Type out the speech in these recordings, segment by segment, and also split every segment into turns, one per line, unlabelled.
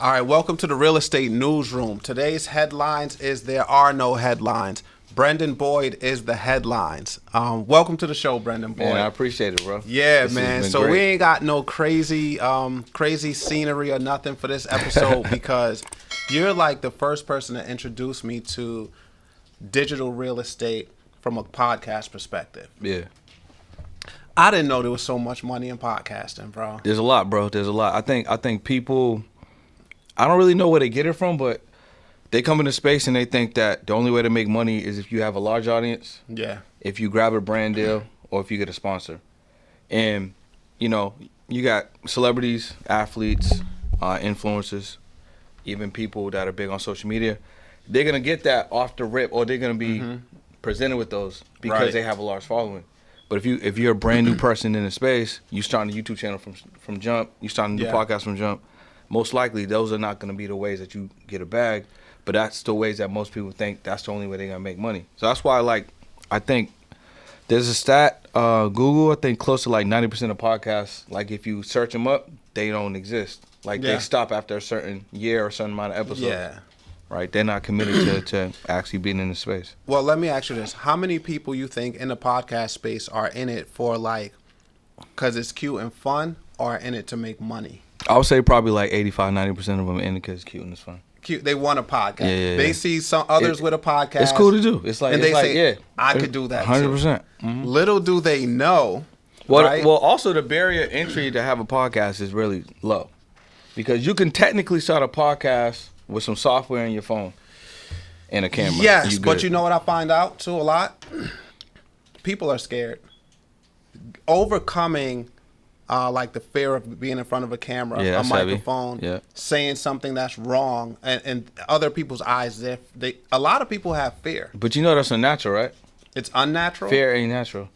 All right, welcome to the Real Estate Newsroom. Today's headlines is there are no headlines. Brendan Boyd is the headlines. Welcome to the show, Brendan Boyd.
Man, I appreciate it, bro.
Yeah,
This
man.
has been
So
great.
we ain't got no crazy scenery or nothing for this episode because you're like the first person to introduce me to digital real estate from a podcast perspective.
Yeah.
I didn't know there was so much money in podcasting, bro.
There's a lot, bro. There's a lot. I think people, I don't really know where they get it from, but they come into space and they think that the only way to make money is if you have a large audience,
Yeah.
if you grab a brand deal, or if you get a sponsor. And, you know, you got celebrities, athletes, influencers, even people that are big on social media. They're going to get that off the rip, or they're going to be presented with those because
Right.
they have a large following. But if you're a brand new person in the space, you starting a YouTube channel from jump, you starting a new podcast from jump, most likely those are not going to be the ways that you get a bag, but that's the ways that most people think that's the only way they're going to make money. So that's why, I think there's a stat, Google, I think close to 90% of podcasts, if you search them up, they don't exist. They stop after a certain year or a certain amount of episodes.
Yeah.
Right? They're not committed to actually being in the space.
Well, let me ask you this. How many people you think in the podcast space are in it for because it's cute and fun, or in it to make money?
I would say probably 85-90% of them in it because it's cute and it's fun.
Cute. They want a podcast.
Yeah.
They see some others with a podcast.
It's cool to do.
And they say, I could do that
100%.
too. Little do they know.
Well,
right?
well, also the barrier entry to have a podcast is really low, because you can technically start a podcast with some software in your phone and a camera.
Yes, but you know what I find out too a lot? People are scared. Overcoming the fear of being in front of a camera, a microphone, saying something that's wrong, and other people's eyes, a lot of people have fear.
But you know that's unnatural, right?
It's unnatural?
Fear ain't natural.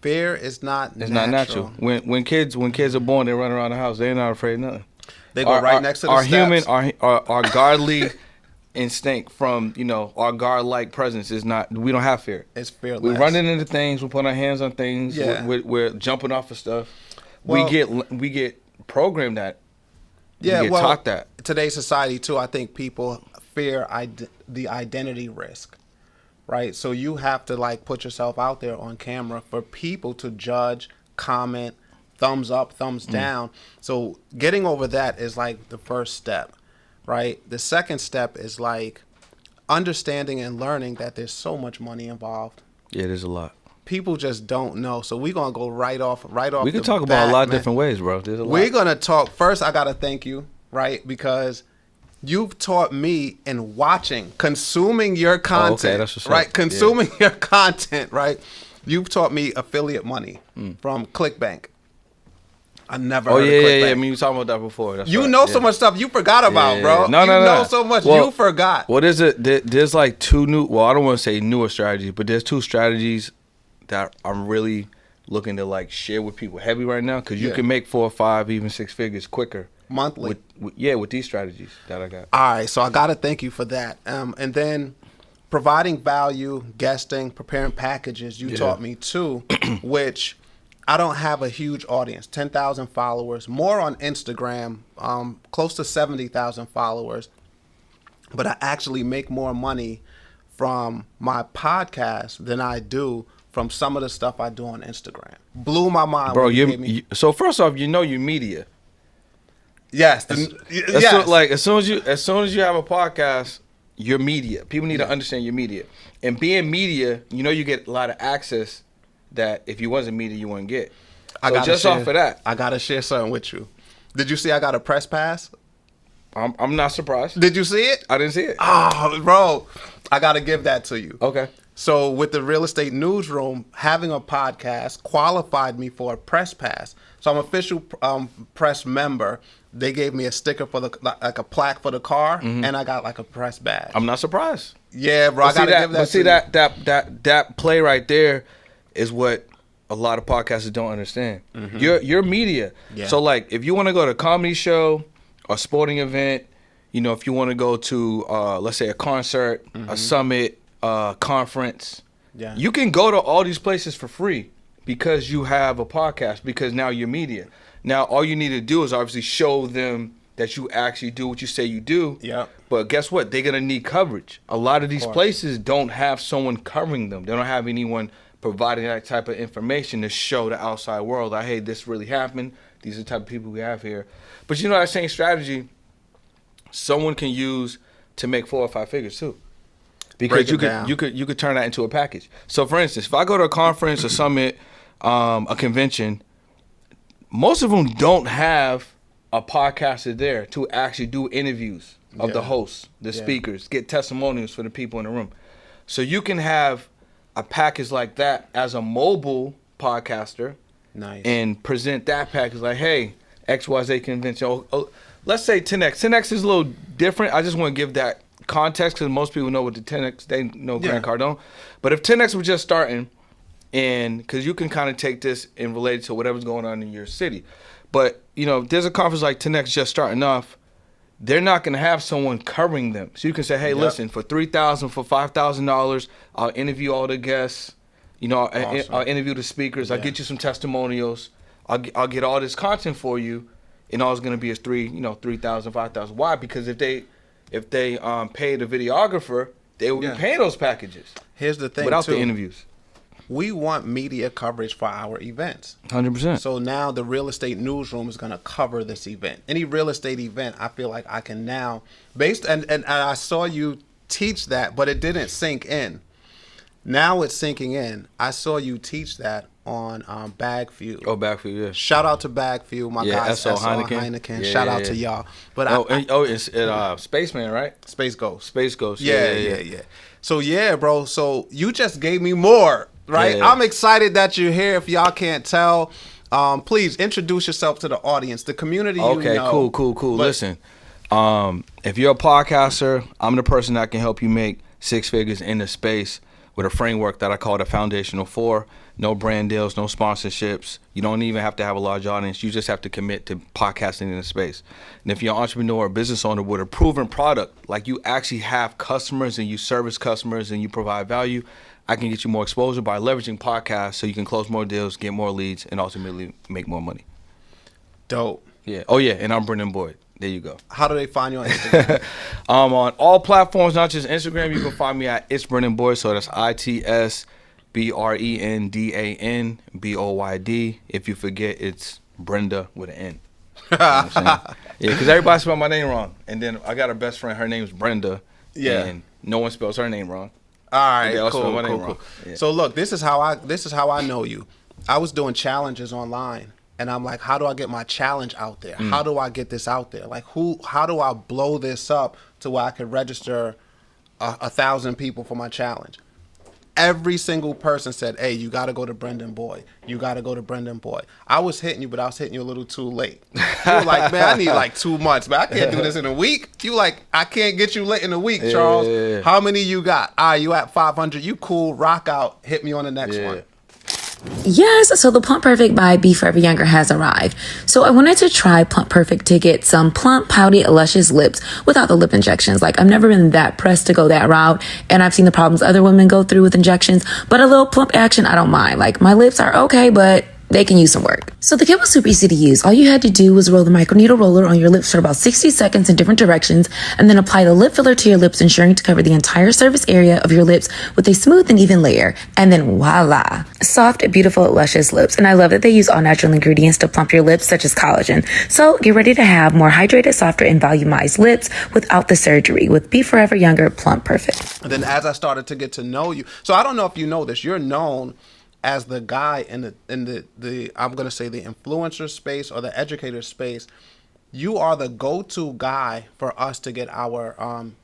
Fear is not
It's
natural.
not natural. When kids are born, they run around the house. They're not afraid of nothing.
They go right next to the steps.
Our godly instinct from, our God-like presence is not, we don't have fear.
It's fearless.
We're running into things. We're putting our hands on things.
Yeah.
We're jumping off of stuff.
Well,
we get programmed that.
Yeah,
we get taught that.
Today's society too, I think people fear the identity risk, right? So you have to put yourself out there on camera for people to judge, comment, thumbs up, thumbs down. So getting over that is the first step, right? The second step is understanding and learning that there's so much money involved.
Yeah, there's a lot.
People just don't know. So we're going to go right off.
We can talk about a lot of different ways, bro. There's a lot.
We're going to talk. First, I got to thank you, right? Because you've taught me in consuming your content,
okay, that's what's
right?
up.
Consuming your content, right? You've taught me affiliate money from ClickBank. I never heard of ClickBank.
Yeah. I mean, you talking about that before. That's
you
right.
know so much stuff you forgot about, bro.
No.
You know so much you forgot.
Well, there's two new, I don't want to say newer strategies, but there's two strategies that I'm really looking to share with people heavy right now, because you can make 4 or 5, even 6 figures quicker.
Monthly.
With these strategies that I got.
All right, so I got to thank you for that. And then providing value, guesting, preparing packages, you taught me too, which I don't have a huge audience, 10,000 followers, more on Instagram, close to 70,000 followers. But I actually make more money from my podcast than I do from some of the stuff I do on Instagram. Blew my mind.
Bro, so first off, you're media.
Yes.
As soon as you have a podcast, you're media. People need to understand your media. And being media, you get a lot of access that if you wasn't media, you wouldn't get. So just off of that,
I gotta share something with you. Did you see I got a press pass?
I'm not surprised.
Did you see it?
I didn't see it.
Oh, bro, I gotta give that to you.
Okay.
So with the Real Estate Newsroom, having a podcast qualified me for a press pass. So I'm official press member. They gave me a sticker for a plaque for the car, and I got a press badge.
I'm not surprised.
Yeah, bro, I gotta give that.
But see that play right there is what a lot of podcasters don't understand. You're media. Yeah. So if you want to go to a comedy show, a sporting event, if you want to go to let's say a concert, a summit, conference, you can go to all these places for free because you have a podcast, because now you're media. Now all you need to do is obviously show them that you actually do what you say you do.
Yeah.
But guess what? They're gonna need coverage. A lot of these places don't have someone covering them. They don't have anyone providing that type of information to show the outside world that, hey, this really happened. These are the type of people we have here. But you know, that same strategy, someone can use to make 4 or 5 figures too. Because you could turn that into a package. So for instance, if I go to a conference, a summit, a convention, most of them don't have a podcaster there to actually do interviews of the hosts, the speakers, get testimonials for the people in the room. So you can have a package like that as a mobile podcaster, and present that package like, hey, XYZ convention. Oh, let's say 10X. 10X is a little different. I just want to give that context because most people know what the 10X, they know Grant Cardone. But if 10X was just starting, and because you can kind of take this and relate it to whatever's going on in your city. But, you know, if there's a conference like 10X just starting off, they're not going to have someone covering them. So you can say, hey, listen, for $3,000, for $5,000, I'll interview all the guests. You know, I'll interview the speakers. I'll get you some testimonials. I'll get all this content for you, and all it's going to be is $3,000, $5,000. Why? Because if they pay the videographer, they will be paying those packages.
Here's the thing,
without the interviews.
We want media coverage for our events.
100%.
So now the real estate newsroom is going to cover this event. Any real estate event, I feel like I can now, and I saw you teach that, but it didn't sink in. Now it's sinking in. I saw you teach that on Bagview.
Oh, Bagview, yeah.
Shout out to Bagview, my guys.
S.O. Heineken.
Yeah, Shout out to y'all. But
it's Spaceman, right?
Space Ghost.
Space Ghost.
Yeah. So bro. So you just gave me more, right?
Yeah.
I'm excited that you're here. If y'all can't tell, please introduce yourself to the audience, the community.
Okay, cool. Listen, if you're a podcaster, I'm the person that can help you make 6 figures in the space with a framework that I call the Foundational 4. No brand deals, no sponsorships. You don't even have to have a large audience. You just have to commit to podcasting in the space. And if you're an entrepreneur or business owner with a proven product, like you actually have customers and you service customers and you provide value, I can get you more exposure by leveraging podcasts so you can close more deals, get more leads, and ultimately make more money.
Dope.
Yeah. Oh, yeah. And I'm Brendan Boyd. There you go.
How do they find you on Instagram?
On all platforms, not just Instagram. You can find me at It's Brendan Boyd. So that's ITSBRENDANBOYD. If you forget, it's Brenda with an N. You know what I'm saying? Yeah, because everybody spelled my name wrong. And then I got a best friend. Her name's Brenda. Yeah. And no one spells her name wrong.
All right, cool. Yeah. So look, this is how I know you. I was doing challenges online. And I'm like, how do I get my challenge out there? How do I get this out there? Like, how do I blow this up to where I could register 1,000 people for my challenge? Every single person said, hey, you got to go to Brendan Boyd. You got to go to Brendan Boyd. I was hitting you, but I was hitting you a little too late. You were like, man, I need like 2 months, but I can't do this in a week. You like, I can't get you late in a week, Charles. Yeah. How many you got? All right, you at 500. You cool. Rock out. Hit me on the next one.
Yes, so the Plump Perfect by Be Forever Younger has arrived. So I wanted to try Plump Perfect to get some plump, pouty, luscious lips without the lip injections. Like, I've never been that pressed to go that route, and I've seen the problems other women go through with injections, but a little plump action, I don't mind. Like, my lips are okay, but they can use some work. So the kit was super easy to use. All you had to do was roll the microneedle roller on your lips for about 60 seconds in different directions, and then apply the lip filler to your lips, ensuring to cover the entire surface area of your lips with a smooth and even layer. And then voila, soft, beautiful, luscious lips. And I love that they use all natural ingredients to plump your lips, such as collagen. So get ready to have more hydrated, softer, and volumized lips without the surgery with Be Forever Younger Plump Perfect.
And then as I started to get to know you, so I don't know if you know this, you're known as the guy in the I'm gonna say the influencer space or the educator space. You are the go-to guy for us to get our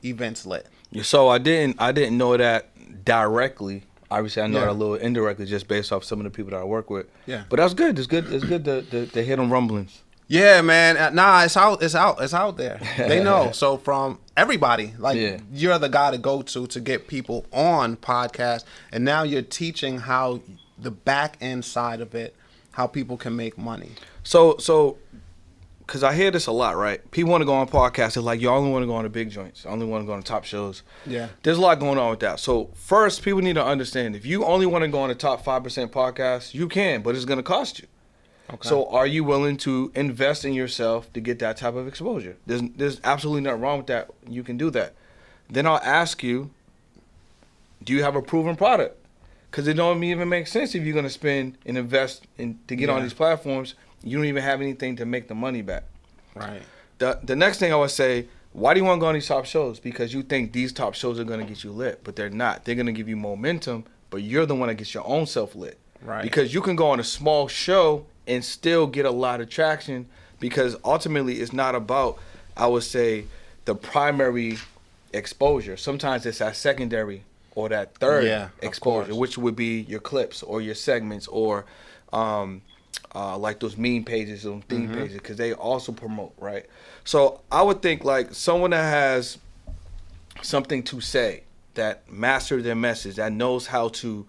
events lit.
So I didn't know that directly. Obviously, I know that a little indirectly just based off some of the people that I work with. Yeah. But that's good. It's good to hear them rumblings.
Yeah, man. Nah, it's out there. They know. So from everybody, like you're the guy to go to get people on podcasts, and now you're teaching how the back end side of it, how people can make money.
So, because I hear this a lot, right? People want to go on podcasts. They're like, you only want to go on the big joints. I only want to go on the top shows. Yeah. There's a lot going on with that. So first, people need to understand, if you only want to go on the top 5% podcasts, you can, but it's going to cost you.
Okay.
So are you willing to invest in yourself to get that type of exposure? There's absolutely nothing wrong with that. You can do that. Then I'll ask you, do you have a proven product? Because it don't even make sense if you're going to spend and invest to get on these platforms. You don't even have anything to make the money back.
Right.
The next thing I would say, why do you want to go on these top shows? Because you think these top shows are going to get you lit, but they're not. They're going to give you momentum, but you're the one that gets your own self lit.
Right.
Because you can go on a small show and still get a lot of traction, because ultimately it's not about, I would say, the primary exposure. Sometimes it's that secondary or that third exposure, which would be your clips or your segments or like those meme pages, those theme pages, because they also promote, right? So I would think like someone that has something to say, that mastered their message, that knows how to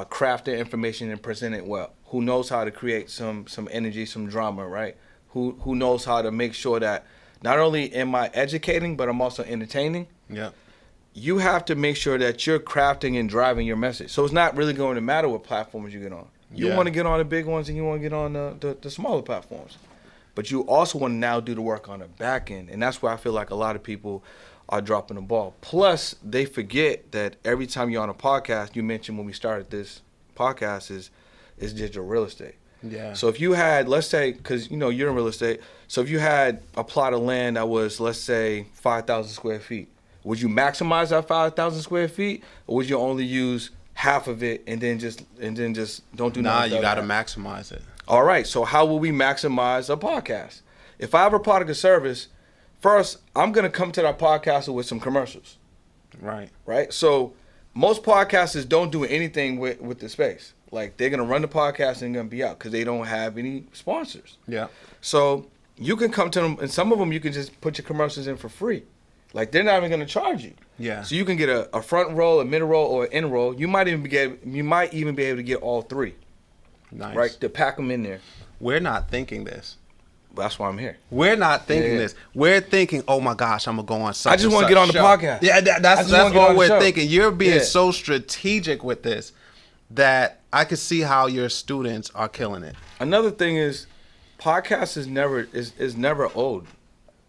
craft their information and present it well, who knows how to create some energy, some drama, right? Who knows how to make sure that not only am I educating, but I'm also entertaining.
Yeah.
You have to make sure that you're crafting and driving your message. So it's not really going to matter what platforms you get on. You want to get on the big ones and you want to get on the smaller platforms. But you also want to now do the work on the back end. And that's where I feel like a lot of people are dropping the ball. Plus, they forget that every time you're on a podcast, you mentioned when we started this podcast, is digital real estate.
Yeah.
So if you had, let's say, because you're in real estate, so if you had a plot of land that was, let's say, 5,000 square feet, would you maximize that 5,000 square feet, or would you only use half of it and then just don't do nothing?
Nah, you got to maximize it.
All right. So how will we maximize a podcast? If I have a product or service, first I'm gonna come to that podcast with some commercials.
Right.
Right. So most podcasters don't do anything with the space. Like they're gonna run the podcast and gonna be out because they don't have any sponsors.
Yeah.
So you can come to them, and some of them you can just put your commercials in for free. Like they're not even gonna charge you.
Yeah.
So you can get a front roll, a middle roll, or an end roll. You might even be able to get all three.
Nice.
Right. To pack them in there.
We're not thinking this.
That's why I'm here.
We're not thinking this. We're thinking, oh my gosh, I'm gonna go on such.
I just want to get on the podcast.
Yeah, that's all we're thinking. You're being so strategic with this that I could see how your students are killing it.
Another thing is, podcast is never old.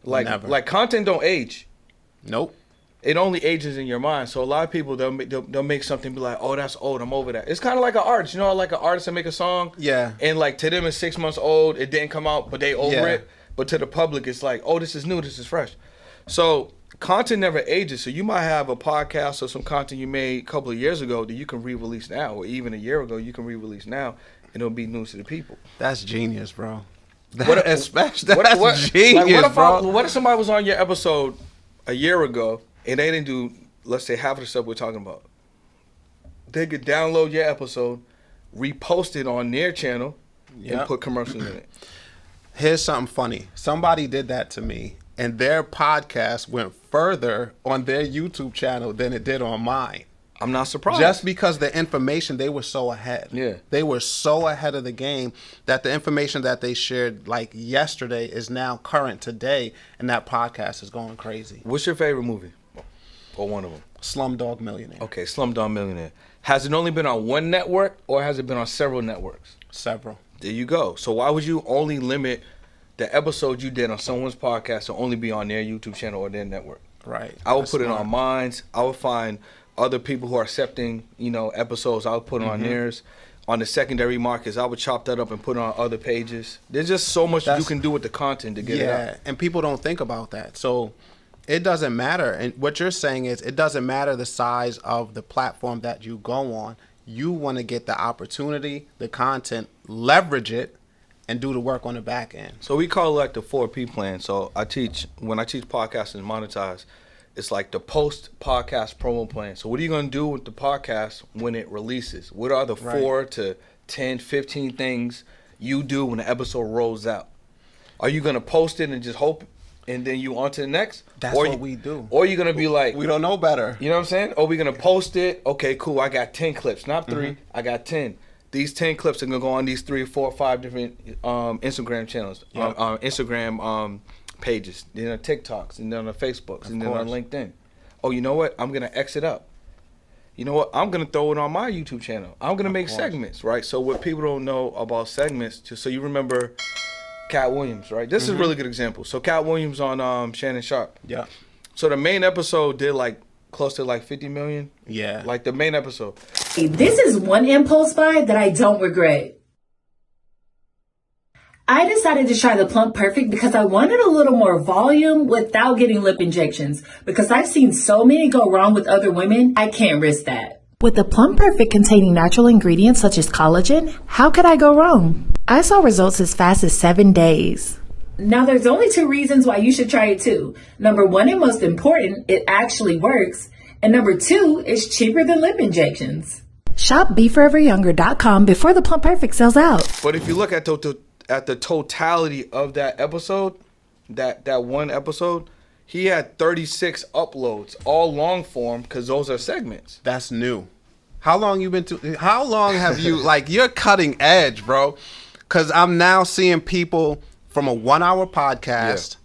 Like content don't age.
Nope.
It only ages in your mind. So a lot of people they'll make something be like, oh, that's old, I'm over that. It's kind of like an artist, like an artist that make a song.
Yeah.
And like to them it's 6 months old, it didn't come out, but they over it. But to the public it's like, oh, this is new, this is fresh. So content never ages. So you might have a podcast or some content you made a couple of years ago that you can re-release now, or even a year ago you can re-release now, and it'll be news to the people.
That's genius, bro.
That's
genius, bro.
What if somebody was on your episode a year ago and they didn't do, let's say, half of the stuff we're talking about? They could download your episode, repost it on their channel, and put commercials in it.
Here's something funny. Somebody did that to me, and their podcast went further on their YouTube channel than it did on mine.
I'm not surprised.
Just because the information, they were so ahead.
Yeah.
They were so ahead of the game that the information that they shared like yesterday is now current today, and that podcast is going crazy.
What's your favorite movie? Or one of them?
Slumdog Millionaire.
Okay, Slumdog Millionaire. Has it only been on one network, or has it been on several networks?
Several.
There you go. So why would you only limit the episode you did on someone's podcast to only be on their YouTube channel or their network?
Right.
I would put it on mine. I would find other people who are accepting, episodes. I would put it on theirs. On the secondary markets, I would chop that up and put it on other pages. There's just so much you can do with the content to get it out.
And people don't think about that. So it doesn't matter. And what you're saying is it doesn't matter the size of the platform that you go on. You want to get the opportunity, the content, leverage it, and do the work on the back end.
So we call it like the 4P plan. So when I teach podcasts and monetize, it's like the post-podcast promo plan. So what are you going to do with the podcast when it releases? What are the 4 to 10, 15 things you do when the episode rolls out? Are you going to post it and just hope and then you on to the next?
That's what we do.
Or you're going to be like...
We don't know better.
You know what I'm saying? Or we're going to post it. Okay, cool. I got 10 clips. Not 3. I got 10. These 10 clips are going to go on these 3, 4, 5 different Instagram channels. Instagram pages, then on TikToks, and then on Facebooks, and then on LinkedIn. Oh, you know what? I'm gonna X it up. you know what, I'm going to throw it on my YouTube channel. I'm going to make segments, right? So what people don't know about segments, just so you remember Cat Williams, right? This is a really good example. So Cat Williams on Shannon Sharp.
Yeah.
So the main episode did like close to like 50 million.
Yeah.
Like the main episode.
This is one impulse buy that I don't regret. I decided to try the Plump Perfect because I wanted a little more volume without getting lip injections. Because I've seen so many go wrong with other women, I can't risk that. With the Plump Perfect containing natural ingredients such as collagen, how could I go wrong? I saw results as fast as 7 days. Now there's only 2 reasons why you should try it too. Number 1 and most important, it actually works. And number 2, it's cheaper than lip injections. Shop BeForeverYounger.com before the Plump Perfect sells out.
But if you look at the totality of that episode, that one episode, he had 36 uploads, all long form, because those are segments.
That's new. How long have you, like, you're cutting edge, bro? Because I'm now seeing people from a 1-hour podcast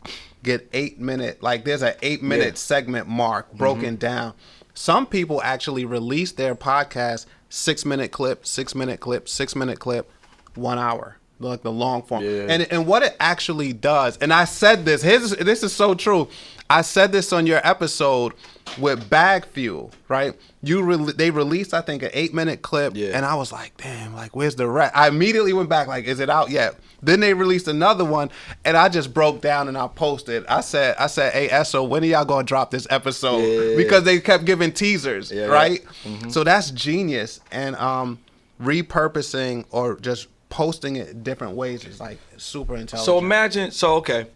get 8-minute, like there's an 8-minute segment mark broken down. Some people actually release their podcast 6-minute clip, 6-minute clip, 6-minute clip, 1 hour. Like the long form. Yeah. And what it actually does, and I said this, this is so true. I said this on your episode with Bag Fuel, right? They released, I think, an 8-minute clip, and I was like, damn, like, where's the rest? I immediately went back, like, is it out yet? Then they released another one, and I just broke down and I posted. I said, hey, Esso, when are y'all gonna drop this episode? Yeah. Because they kept giving teasers, right? Mm-hmm. So that's genius. And repurposing or just posting it different ways is like super intelligent.
So imagine, okay,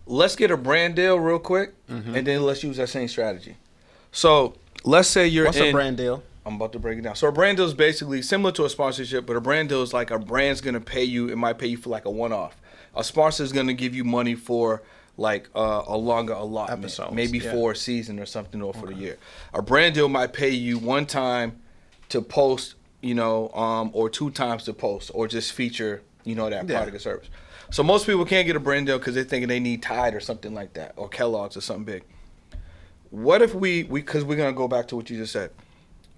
let's get a brand deal real quick, and then let's use that same strategy. So let's say
What's a brand deal?
I'm about to break it down. So a brand deal is basically similar to a sponsorship, but a brand deal is like a brand's gonna pay you. It might pay you for like a one-off. A sponsor is gonna give you money for like a longer allotment, episodes, maybe for a season or something, or for the year. A brand deal might pay you one time to post, or 2 times to post, or just feature, that product or service. So most people can't get a brand deal because they're thinking they need Tide or something like that, or Kellogg's or something big. What if because we're going to go back to what you just said.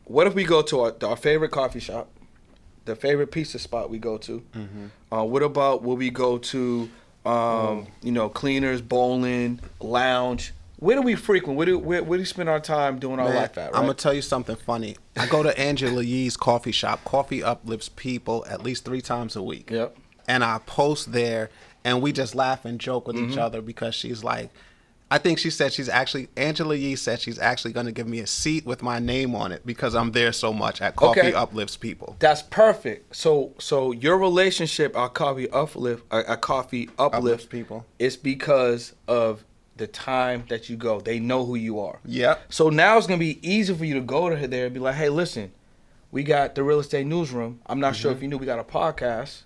What if we go to our favorite coffee shop, the favorite pizza spot we go to? What about will we go to, cleaners, bowling, lounge? Where do we frequent? Where do we spend our time doing our life at, right?
I'm going to tell you something funny. I go to Angela Yee's coffee shop. Coffee uplifts people at least 3 times a week.
Yep.
And I post there, and we just laugh and joke with each other because she's like, I think she said Angela Yee said she's actually going to give me a seat with my name on it because I'm there so much at Coffee Uplifts People.
That's perfect. So your relationship at Coffee Uplifts
People
is because of the time that you go. They know who you are.
Yeah.
So now it's going to be easy for you to go to there and be like, hey, listen, we got the Real Estate Newsroom. I'm not sure if you knew we got a podcast.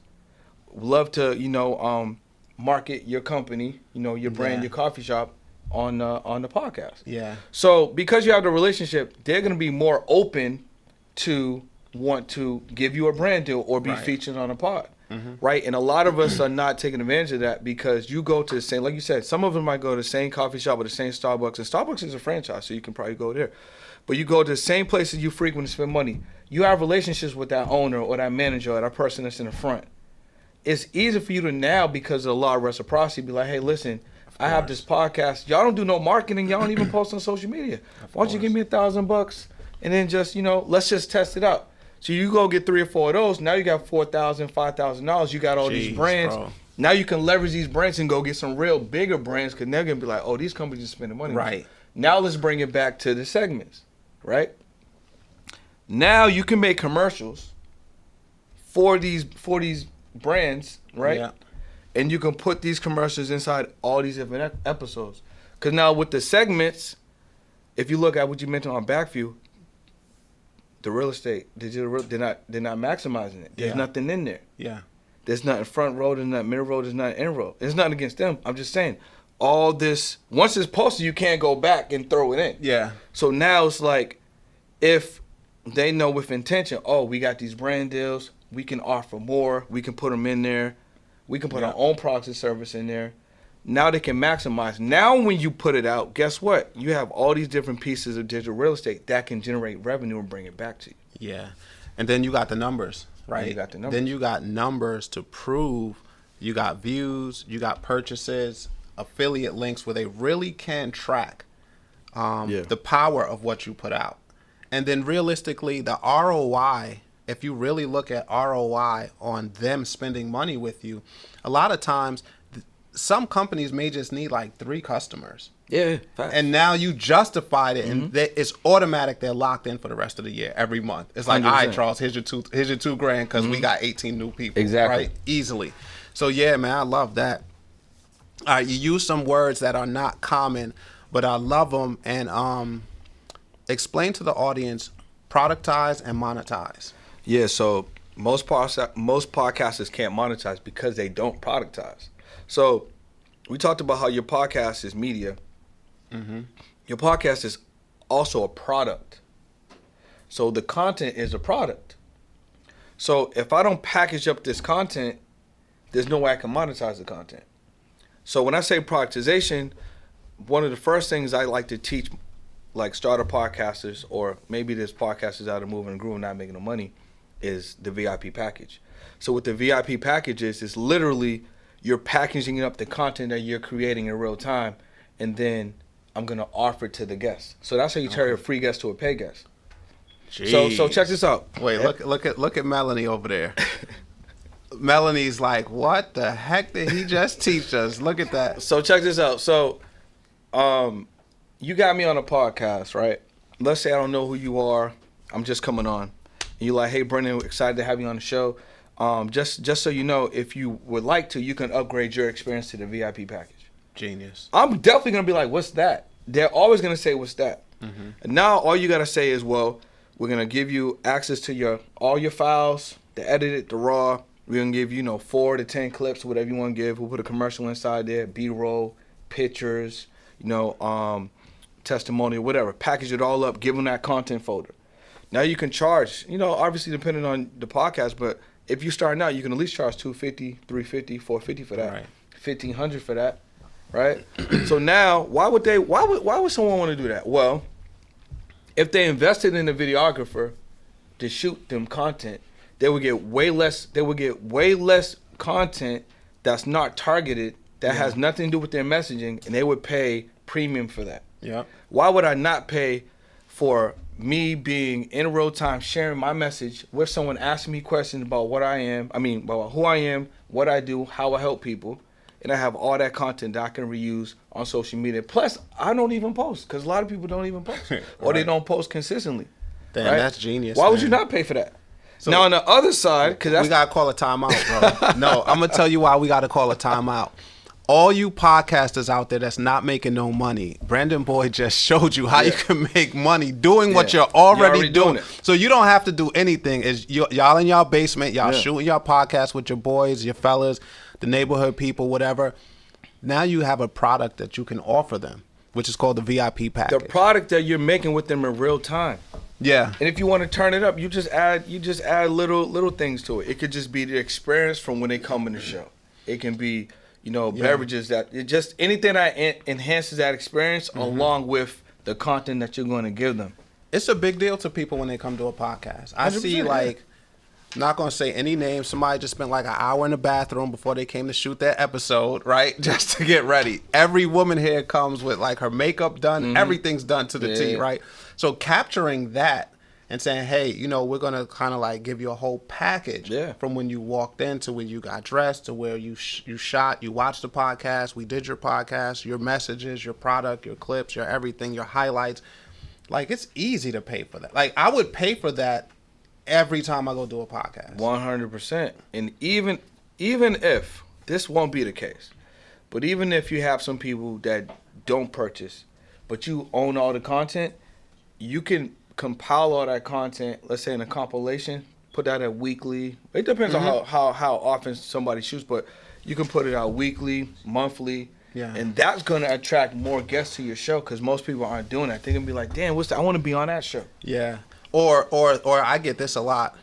Love to, market your company, your brand, your coffee shop on the podcast.
Yeah.
So because you have the relationship, they're going to be more open to want to give you a brand deal or be featured on a pod. Right? And a lot of us are not taking advantage of that because you go to the same, like you said, some of them might go to the same coffee shop or the same Starbucks. And Starbucks is a franchise, so you can probably go there. But you go to the same places you frequent to spend money. You have relationships with that owner or that manager or that person that's in the front. It's easy for you to now, because of a lot of reciprocity, be like, hey, listen, I have this podcast. Y'all don't do no marketing. Y'all don't even post on social media. Why don't you give me $1,000 and then just, let's just test it out. So you go get 3 or 4 of those. Now you got $4,000, $5,000. You got all these brands. Bro. Now you can leverage these brands and go get some real bigger brands because they're going to be like, oh, these companies are spending money.
Right.
Now let's bring it back to the segments, right? Now you can make commercials for these brands, right? Yeah. And you can put these commercials inside all these different episodes. Because now with the segments, if you look at what you mentioned on Backview, the real estate, they're not maximizing it. There's nothing in there.
Yeah.
There's nothing front row, there's nothing middle row, there's nothing end row. It's nothing against them. I'm just saying, all this, once it's posted, you can't go back and throw it in.
Yeah.
So now it's like, if they know with intention, oh, we got these brand deals, we can offer more, we can put them in there, we can put our own products and service in there. Now they can maximize. Now when you put it out, guess what? You have all these different pieces of digital real estate that can generate revenue and bring it back to you.
Yeah. And then you got the numbers, right?
You got the numbers.
Then you got numbers to prove. You got views, you got purchases, affiliate links where they really can track the power of what you put out. And then realistically, the ROI, if you really look at ROI on them spending money with you, a lot of times some companies may just need like 3 customers.
Yeah. Facts.
And now you justified it, and it's automatic. They're locked in for the rest of the year, every month. It's like, 100%. All right, Charles, here's your $2,000 because we got 18 new people.
Exactly.
Right? Easily. So yeah, man, I love that. All right, you use some words that are not common, but I love them. And explain to the audience, productize and monetize.
Yeah, so most podcasters can't monetize because they don't productize. So we talked about how your podcast is media. Mm-hmm. Your podcast is also a product. So the content is a product. So if I don't package up this content, there's no way I can monetize the content. So when I say productization, one of the first things I like to teach, like starter podcasters, or maybe there's podcasters out of moving and grooving not making no money, is the VIP package. So with the VIP packages, it's literally you're packaging up the content that you're creating in real time, and then I'm gonna offer it to the guest. So that's how you turn a free guest to a paid guest.
Jeez.
So check this out.
Wait, look at Melanie over there. Melanie's like, what the heck did he just teach us? Look at that.
So check this out. So, you got me on a podcast, right? Let's say I don't know who you are. I'm just coming on. And you're like, hey, Brendan, excited to have you on the show. Just so you know, if you would like to, you can upgrade your experience to the VIP package.
Genius.
I'm definitely going to be like, what's that? They're always going to say, what's that? Mm-hmm. And now all you got to say is, well, we're going to give you access to all your files, the edited, the raw. We're going to give you, 4 to 10 clips, whatever you want to give. We'll put a commercial inside there, B-roll, pictures, testimonial, whatever. Package it all up, give them that content folder. Now you can charge, obviously depending on the podcast, but if you're starting out, you can at least charge $250, $350, $450 for that, right. $1,500 for that, right? So now, why would someone want to do that? Well, if they invested in a videographer to shoot them content, they would get way less content that's not targeted, that has nothing to do with their messaging, and they would pay premium for that.
Yeah.
Why would I not pay for me being in real time sharing my message with someone asking me questions about about who I am, what I do, how I help people, and I have all that content that I can reuse on social media. Plus, I don't even post, because a lot of people don't even post, or they don't post consistently.
Damn, right? That's genius.
Why would you not pay for that? So now on the other side, because
we gotta call a timeout, bro. No, I'm gonna tell you why we gotta call a timeout. All you podcasters out there that's not making no money, Brandon Boy just showed you how you can make money doing what you're already doing. So you don't have to do anything. Y'all in y'all basement, y'all shooting y'all podcast with your boys, your fellas, the neighborhood people, whatever. Now you have a product that you can offer them, which is called the VIP package.
The product that you're making with them in real time.
Yeah.
And if you want to turn it up, you just add little things to it. It could just be the experience from when they come in the show. It can be, beverages just anything that enhances that experience along with the content that you're going to give them.
It's a big deal to people when they come to a podcast. I see not going to say any names. Somebody just spent like an hour in the bathroom before they came to shoot their episode, right? Just to get ready. Every woman here comes with like her makeup done. Mm-hmm. Everything's done to the T, right? So capturing that and saying, hey, we're going to kind of like give you a whole package from when you walked in to when you got dressed to where you shot, you watched the podcast, we did your podcast, your messages, your product, your clips, your everything, your highlights. Like, it's easy to pay for that. Like, I would pay for that every time I go do a podcast.
100%. And even if this won't be the case, but even if you have some people that don't purchase, but you own all the content, you can compile all that content, let's say in a compilation, put that out weekly. It depends on how often somebody shoots, but you can put it out weekly, monthly, and that's going to attract more guests to your show, because most people aren't doing that. They're going to be like, damn, what's that? I want to be on that show.
Yeah. Or I get this a lot.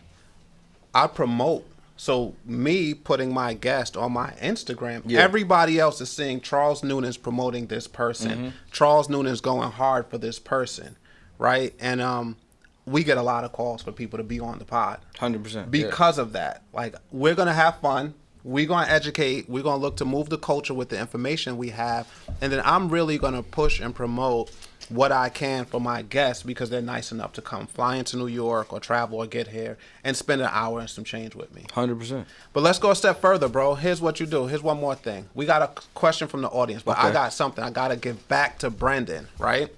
I promote So me putting my guest on my Instagram, everybody else is seeing Charles Noonan's promoting this person. Charles Noonan's going hard for this person, right? And we get a lot of calls for people to be on the pod.
100%.
Because of that. Like, we're going to have fun. We're going to educate. We're going to look to move the culture with the information we have. And then I'm really going to push and promote what I can for my guests because they're nice enough to come fly into New York or travel or get here and spend an hour and some change with me.
100%.
But let's go a step further, bro. Here's what you do. Here's one more thing. We got a question from the audience, but I got something I got to give back to Brendan, right?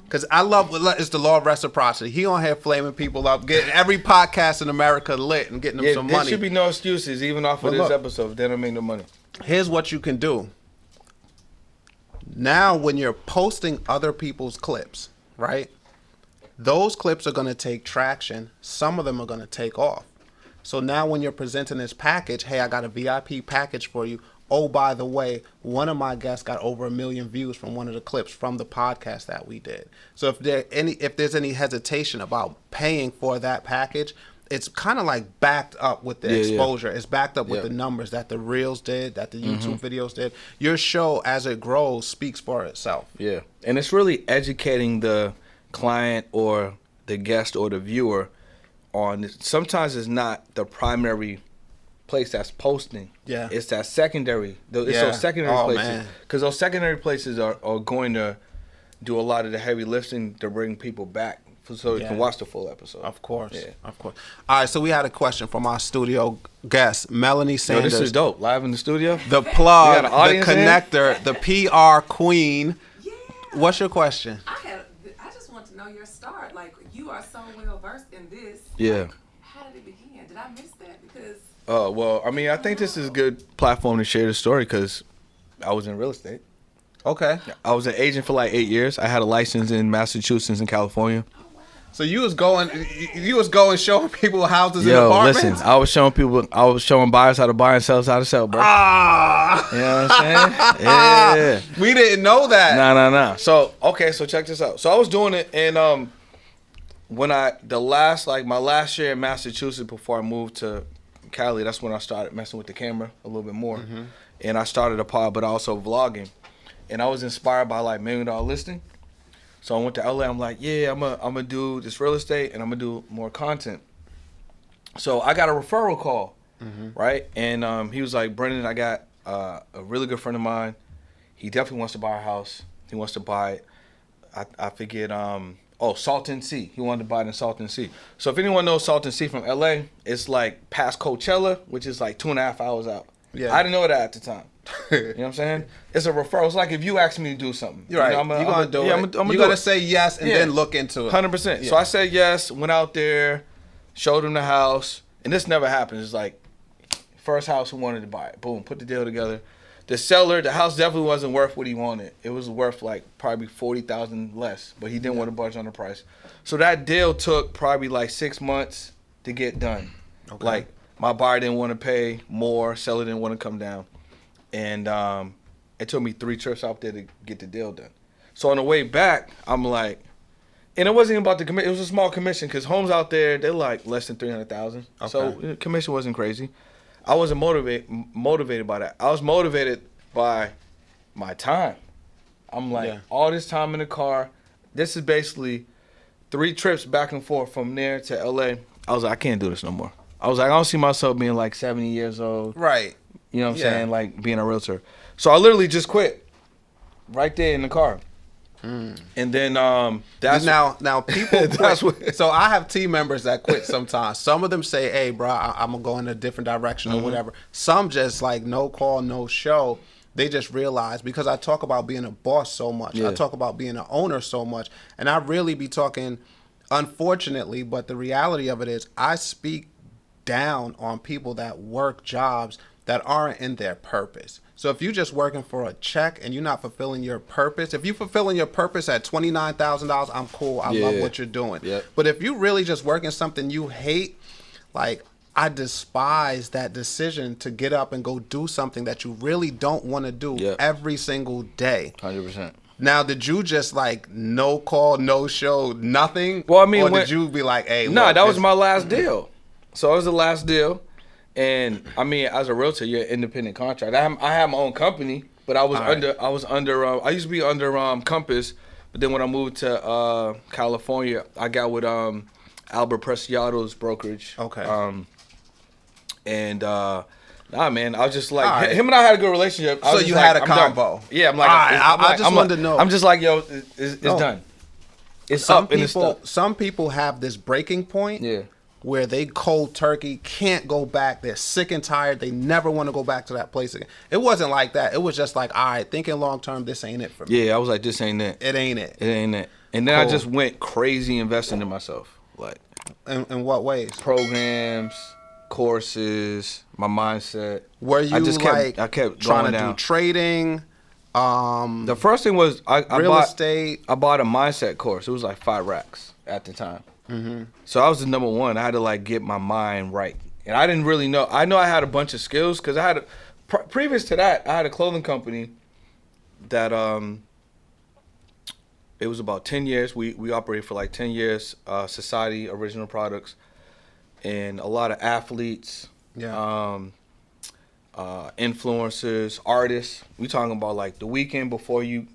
Because I love it's the law of reciprocity. He on here flaming people up, getting every podcast in America lit and getting them some money.
There should be no excuses, even off of this episode. They don't make no money.
Here's what you can do. Now, when you're posting other people's clips, right? Those clips are going to take traction. Some of them are going to take off. So now when you're presenting this package, hey, I got a VIP package for you. Oh, by the way, one of my guests got over 1 million views from one of the clips from the podcast that we did. So if there's any hesitation about paying for that package, it's kind of like backed up with the exposure. It's backed up with the numbers that the Reels did, that the YouTube videos did. Your show, as it grows, speaks for itself.
Yeah. And it's really educating the client or the guest or the viewer on, sometimes it's not the primary place that's posting. Yeah. It's that secondary. It's those secondary places. Because those secondary places are going to do a lot of the heavy lifting to bring people back so you can watch the full episode.
Of course. Yeah. Of course. All right, so we had a question from our studio guest, Melanie Sanders.
This is dope. Live in the studio.
The plug, the connector, the PR queen. Yeah. What's your question?
I just want to know your start. Like, you are so well versed in this.
Yeah.
Like, how did it begin? Did I miss that? Because
well, I mean, I think this is a good platform to share the story because I was in real estate.
Okay.
I was an agent for like 8 years. I had a license in Massachusetts and California.
So you was going showing people houses and apartments?
Listen, I was showing buyers how to buy and sellers how to sell, bro. You know what I'm saying? Yeah.
We didn't know that.
Nah. So check this out. So I was doing it, and when my last year in Massachusetts before I moved to Cali, that's when I started messing with the camera a little bit more. And I started a pod, but also vlogging. And I was inspired by like $1 Million Listing. So I went to LA. I'm like, yeah, I'm gonna do this real estate and I'm gonna do more content. So I got a referral call, right? And he was like, Brendan, I got a really good friend of mine. He definitely wants to buy a house. He wants to buy it. I forget. Salton Sea. He wanted to buy it in Salton Sea. So if anyone knows Salton Sea from LA, it's like past Coachella, which is like 2.5 hours out. Yeah. I didn't know that at the time. You know what I'm saying? It's a referral. It's like if you ask me to do something.
You're right. You're going to do it. You're going to say yes and then look into it.
100%. Yeah. So I said yes, went out there, showed him the house. And this never happens. It's like first house who wanted to buy it. Boom, put the deal together. The seller, the house definitely wasn't worth what he wanted. It was worth like probably $40,000 less, but he didn't want to budge on the price. So that deal took probably like 6 months to get done. Okay. Like my buyer didn't want to pay more, seller didn't want to come down. And it took me 3 trips out there to get the deal done. So on the way back, I'm like, and it wasn't even about the commission. It was a small commission because homes out there, they're like less than $300,000. Okay. So the commission wasn't crazy. I wasn't motivated by that. I was motivated by my time. I'm like, all this time in the car. This is basically 3 trips back and forth from there to LA. I was like, I can't do this no more. I was like, I don't see myself being like 70 years old.
Right.
You know what I'm saying? Like being a realtor. So I literally just quit right there in the car. And then that's
now people quit. So I have team members that quit sometimes. Some of them say, hey, bro, I'm going to go in a different direction or whatever. Some just like no call, no show. They just realize because I talk about being a boss so much. I talk about being an owner so much. And I really be talking, unfortunately, but the reality of it is I speak down on people that work jobs that aren't in their purpose. So if you're just working for a check and you're not fulfilling your purpose, if you're fulfilling your purpose at $29,000, I'm cool. I love what you're doing. Yep. But if you're really just working something you hate, like I despise that decision to get up and go do something that you really don't want to do every single day.
100%.
Now, did you just like no call, no show, nothing?
Well, I mean,
or did you be like, hey,
that was my last deal. So it was the last deal. And I mean, as a realtor, you're an independent contractor. I have my own company, but I was under. I used to be under Compass, but then when I moved to California, I got with Albert Preciado's brokerage.
Okay.
Nah, man, I was just like him and I had a good relationship.
So you had a combo.
Yeah, I'm like,
I just wanted to know.
I'm just like, yo, it's done. It's up and it's done.
Some people have this breaking point.
Yeah.
Where they cold turkey, can't go back. They're sick and tired. They never want to go back to that place again. It wasn't like that. It was just like, all right, thinking long term, this ain't it for me.
Yeah, I was like, this ain't it.
It ain't it.
It ain't it. And then I just went crazy investing in myself. Like,
in what ways?
Programs, courses, my mindset.
Were you
I kept
trying
going
to
down.
do trading?
The first thing was I bought
estate.
I bought a mindset course. It was like 5 racks at the time.
Mm-hmm.
So I was the number one. I had to like get my mind right, and I didn't really know. I know I had a bunch of skills because I had previous to that I had a clothing company that it was about 10 years. We operated for like 10 years. Society Original Products, and a lot of athletes.
Yeah.
Influencers, artists. We talking about like The Weeknd before you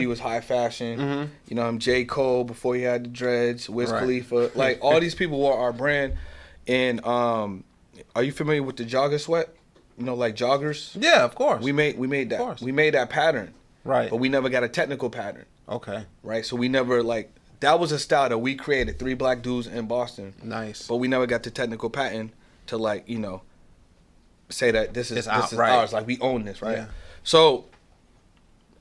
was high fashion.
Mm-hmm.
You know, J. Cole before he had the dreads, Wiz
Right.
Khalifa. Like all these people were our brand. And are you familiar with the jogger sweat? You know, like joggers.
Yeah, of course.
We made that.
Of course.
We made that pattern.
Right.
But we never got a technical pattern.
Okay.
Right. So we never like that was a style that we created. 3 black dudes in Boston.
Nice.
But we never got the technical pattern to like say that this is
right.
ours, like we own this, right?
Yeah.
So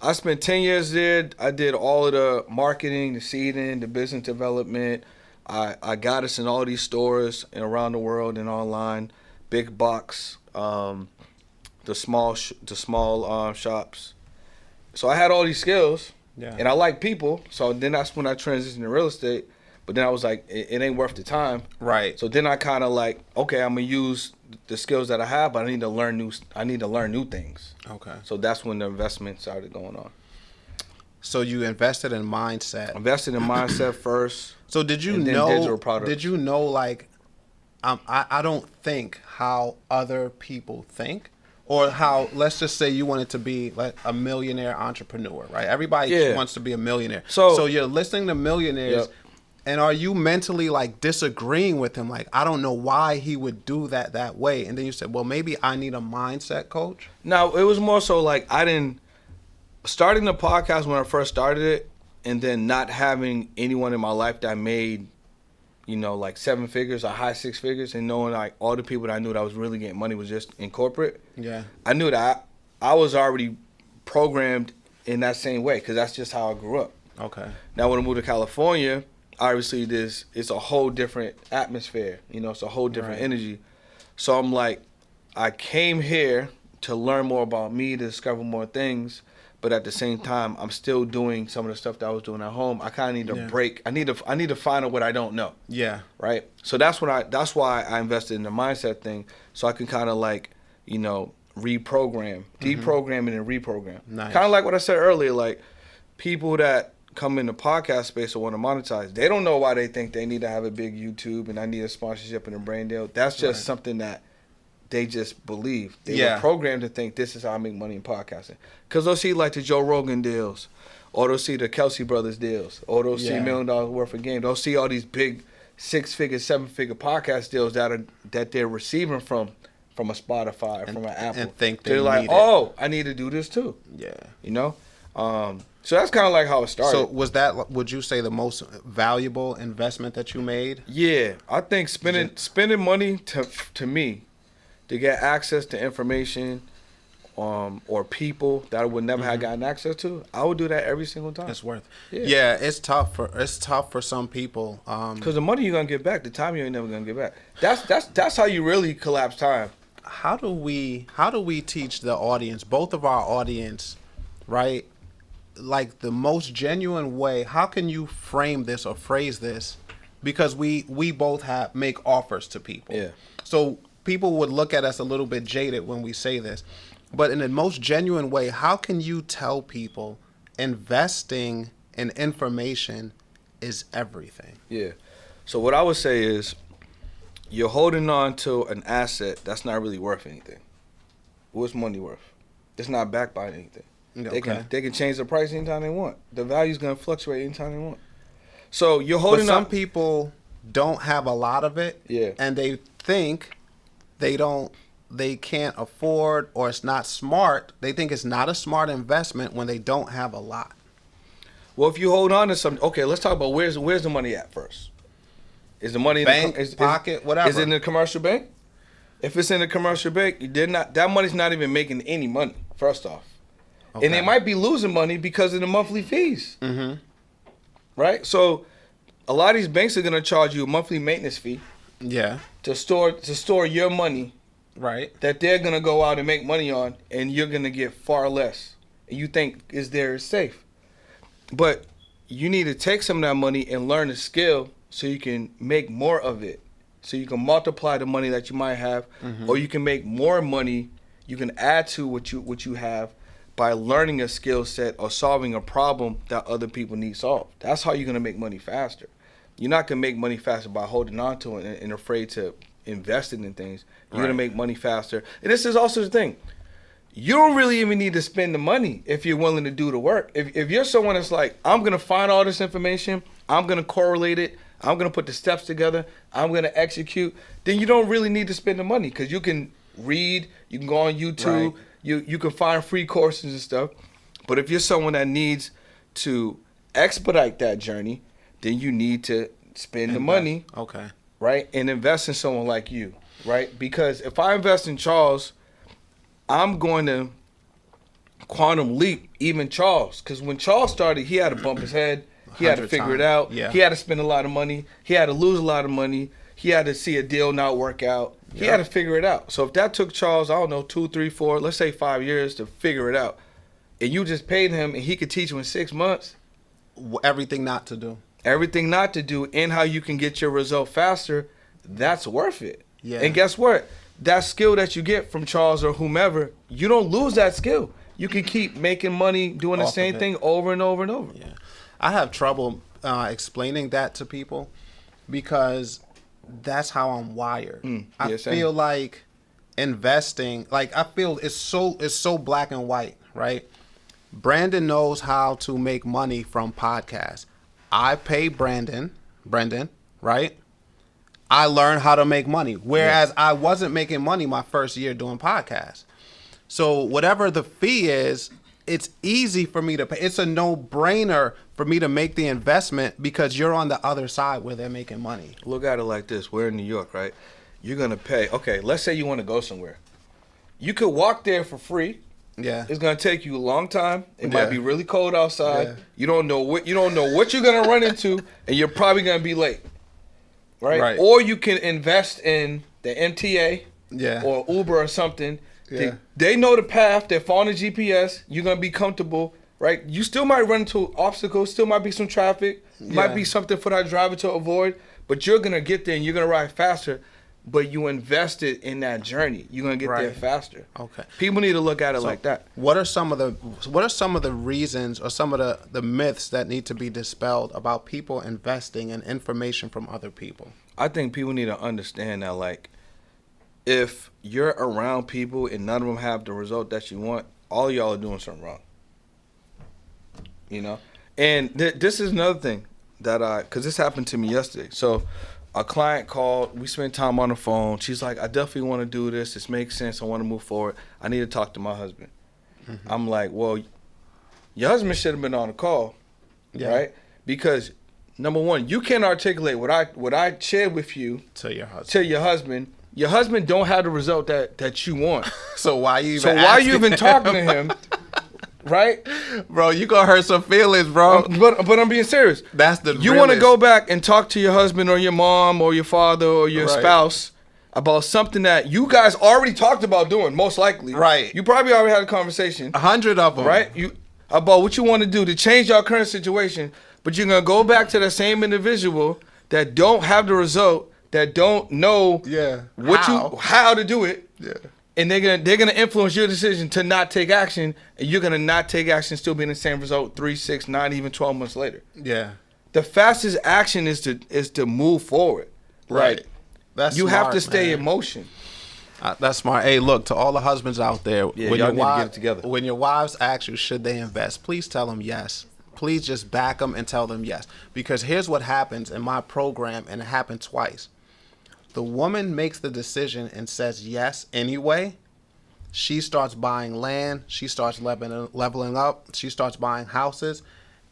I spent 10 years there. I did all of the marketing, the seeding, the business development. I got us in all these stores and around the world and online, big box, the small shops. So I had all these skills, and I like people. So then that's when I transitioned to real estate. But then I was like, it ain't worth the time.
Right.
So then I kind of like, okay, I'm gonna use the skills that I have, but I need to learn new things.
Okay.
So that's when the investment started going on.
So you invested in mindset.
Invested in mindset first.
So did you
and then
know?
digital products.
Did you know like, I don't think how other people think, or how, let's just say you wanted to be like a millionaire entrepreneur, right? Everybody wants to be a millionaire. So you're listening to millionaires.
Yep.
And are you mentally like disagreeing with him? Like, I don't know why he would do that way. And then you said, well, maybe I need a mindset coach.
No, it was more so like starting the podcast when I first started it, and then not having anyone in my life that made, like 7 figures or high 6 figures, and knowing like all the people that I knew that was really getting money was just in corporate.
Yeah.
I knew that I was already programmed in that same way because that's just how I grew up.
Okay.
Now when I moved to California, obviously it's a whole different atmosphere, it's a whole different energy. So I'm like, I came here to learn more about me, to discover more things, but at the same time, I'm still doing some of the stuff that I was doing at home. I kind of need to break. I need to find out what I don't know.
Yeah.
Right. So that's why I invested in the mindset thing, so I can kind of like, reprogram, deprogram, and reprogram.
Nice.
Kind of like what I said earlier, like people that come in the podcast space or want to monetize, they don't know why they think they need to have a big YouTube and I need a sponsorship and a brand deal. That's just something that they just believe. They were programmed to think this is how I make money in podcasting. Because they'll see like the Joe Rogan deals, or they'll see the Kelsey Brothers deals, or they'll see $1 million worth of game. They'll see all these big 6-figure, 7-figure podcast deals that they're receiving from a Spotify, from an Apple.
And think
they're like, oh, I need to do this too.
Yeah.
So that's kind of like how it started.
So was that, would you say, the most valuable investment that you made?
Yeah, I think spending money to me to get access to information or people that I would never have gotten access to, I would do that every single time.
It's worth it. Yeah, it's tough for some people.
Because the money you're gonna get back, the time you ain't never gonna get back. That's how you really collapse time.
How do we teach the audience, both of our audience, right? Like the most genuine way, how can you frame this or phrase this? Because we both make offers to people.
Yeah.
So people would look at us a little bit jaded when we say this. But in the most genuine way, how can you tell people investing in information is everything?
Yeah. So what I would say is you're holding on to an asset that's not really worth anything. What's money worth? It's not backed by anything.
Okay.
They can change the price anytime they want. The value's gonna fluctuate anytime they want. So you're holding
but some
on.
people don't have a lot of it, and they think they can't afford, or it's not smart. They think it's not a smart investment when they don't have a lot.
Well, if you hold on to something, okay, let's talk about where's the money at first. Is the money
bank,
in the
pocket, whatever?
Is it in the commercial bank? If it's in the commercial bank, that money's not even making any money. First off, and they might be losing money because of the monthly fees. Mm-hmm. Right. So, a lot of these banks are gonna charge you a monthly maintenance fee.
Yeah.
To store your money.
Right.
That they're gonna go out and make money on, and you're gonna get far less. And you think is safe, but you need to take some of that money and learn a skill so you can make more of it. So you can multiply the money that you might have, or you can make more money. You can add to what you have by learning a skill set or solving a problem that other people need solved. That's how you're gonna make money faster. You're not gonna make money faster by holding on to it and afraid to invest in things. You're gonna make money faster. And this is also the thing. You don't really even need to spend the money if you're willing to do the work. If you're someone that's like, I'm gonna find all this information, I'm gonna correlate it, I'm gonna put the steps together, I'm gonna execute, then you don't really need to spend the money, because you can read, you can go on YouTube, you can find free courses and stuff. But if you're someone that needs to expedite that journey, then you need to spend the money, right, and invest in someone like you, right? Because if I invest in Charles, I'm going to quantum leap even Charles, because when Charles started, he had to bump his head. He had to figure it out. Yeah. He had to spend a lot of money. He had to lose a lot of money. He had to see a deal not work out. He had to figure it out. So if that took Charles, I don't know, 2, 3, 4, let's say 5 years to figure it out, and you just paid him and he could teach you in 6 months.
Everything not to do.
Everything not to do, and how you can get your result faster, that's worth it.
Yeah.
And guess what? That skill that you get from Charles or whomever, you don't lose that skill. You can keep making money doing the same thing over and over and over.
Yeah. I have trouble explaining that to people because that's how I'm wired. I feel like investing, like I feel it's so black and white, right? Brandon knows how to make money from podcasts. I pay Brendan, right? I learned how to make money, whereas I wasn't making money my first year doing podcasts. So whatever the fee is, it's easy for me to pay. It's a no-brainer for me to make the investment because you're on the other side where they're making money.
Look at it like this. We're in New York, right? You're going to pay. Okay, let's say you want to go somewhere. You could walk there for free.
Yeah.
It's going to take you a long time. It might be really cold outside. Yeah. You don't know what you're going to run into, and you're probably going to be late. Right? Or you can invest in the MTA or Uber or something. Yeah. They know the path. They're following the GPS. You're going to be comfortable, right? You still might run into obstacles. Still might be some traffic. Might be something for that driver to avoid. But you're going to get there and you're going to ride faster. But you invested in that journey. You're going to get there faster. Okay. People need to look at it like that.
What are some of the reasons or some of the myths that need to be dispelled about people investing in information from other people?
I think people need to understand that, like, if you're around people and none of them have the result that you want, all y'all are doing something wrong. You know? And this is another thing that because this happened to me yesterday. So a client called, we spent time on the phone. She's like, I definitely want to do this. This makes sense. I want to move forward. I need to talk to my husband. Mm-hmm. I'm like, well, your husband should have been on the call, right? Because number one, you can't articulate what I shared with you
to your
husband. Your husband don't have the result that you want.
So why you
even talking to him? Right?
Bro, you gonna hurt some feelings, bro.
But I'm being serious.
That's the
You want to go back and talk to your husband or your mom or your father or your spouse about something that you guys already talked about doing, most likely.
Right.
You probably already had a conversation.
100 of them.
Right? About what you want to do to change your current situation, but you're gonna go back to the same individual that don't have the result, that don't know how to do it. Yeah. And they're gonna influence your decision to not take action, and you're gonna not take action, still be in the same result 3, 6, 9, even 12 months later.
Yeah.
The fastest action is to move forward.
Right. That's
you
smart,
have to stay
man.
in motion.
That's smart. Hey, look, to all the husbands out there,
Yeah, y'all need to get it together.
when your wives ask you, should they invest, please tell them yes. Please just back them and tell them yes. Because here's what happens in my program, and it happened twice. The woman makes the decision and says yes anyway. She starts buying land. She starts leveling up. She starts buying houses.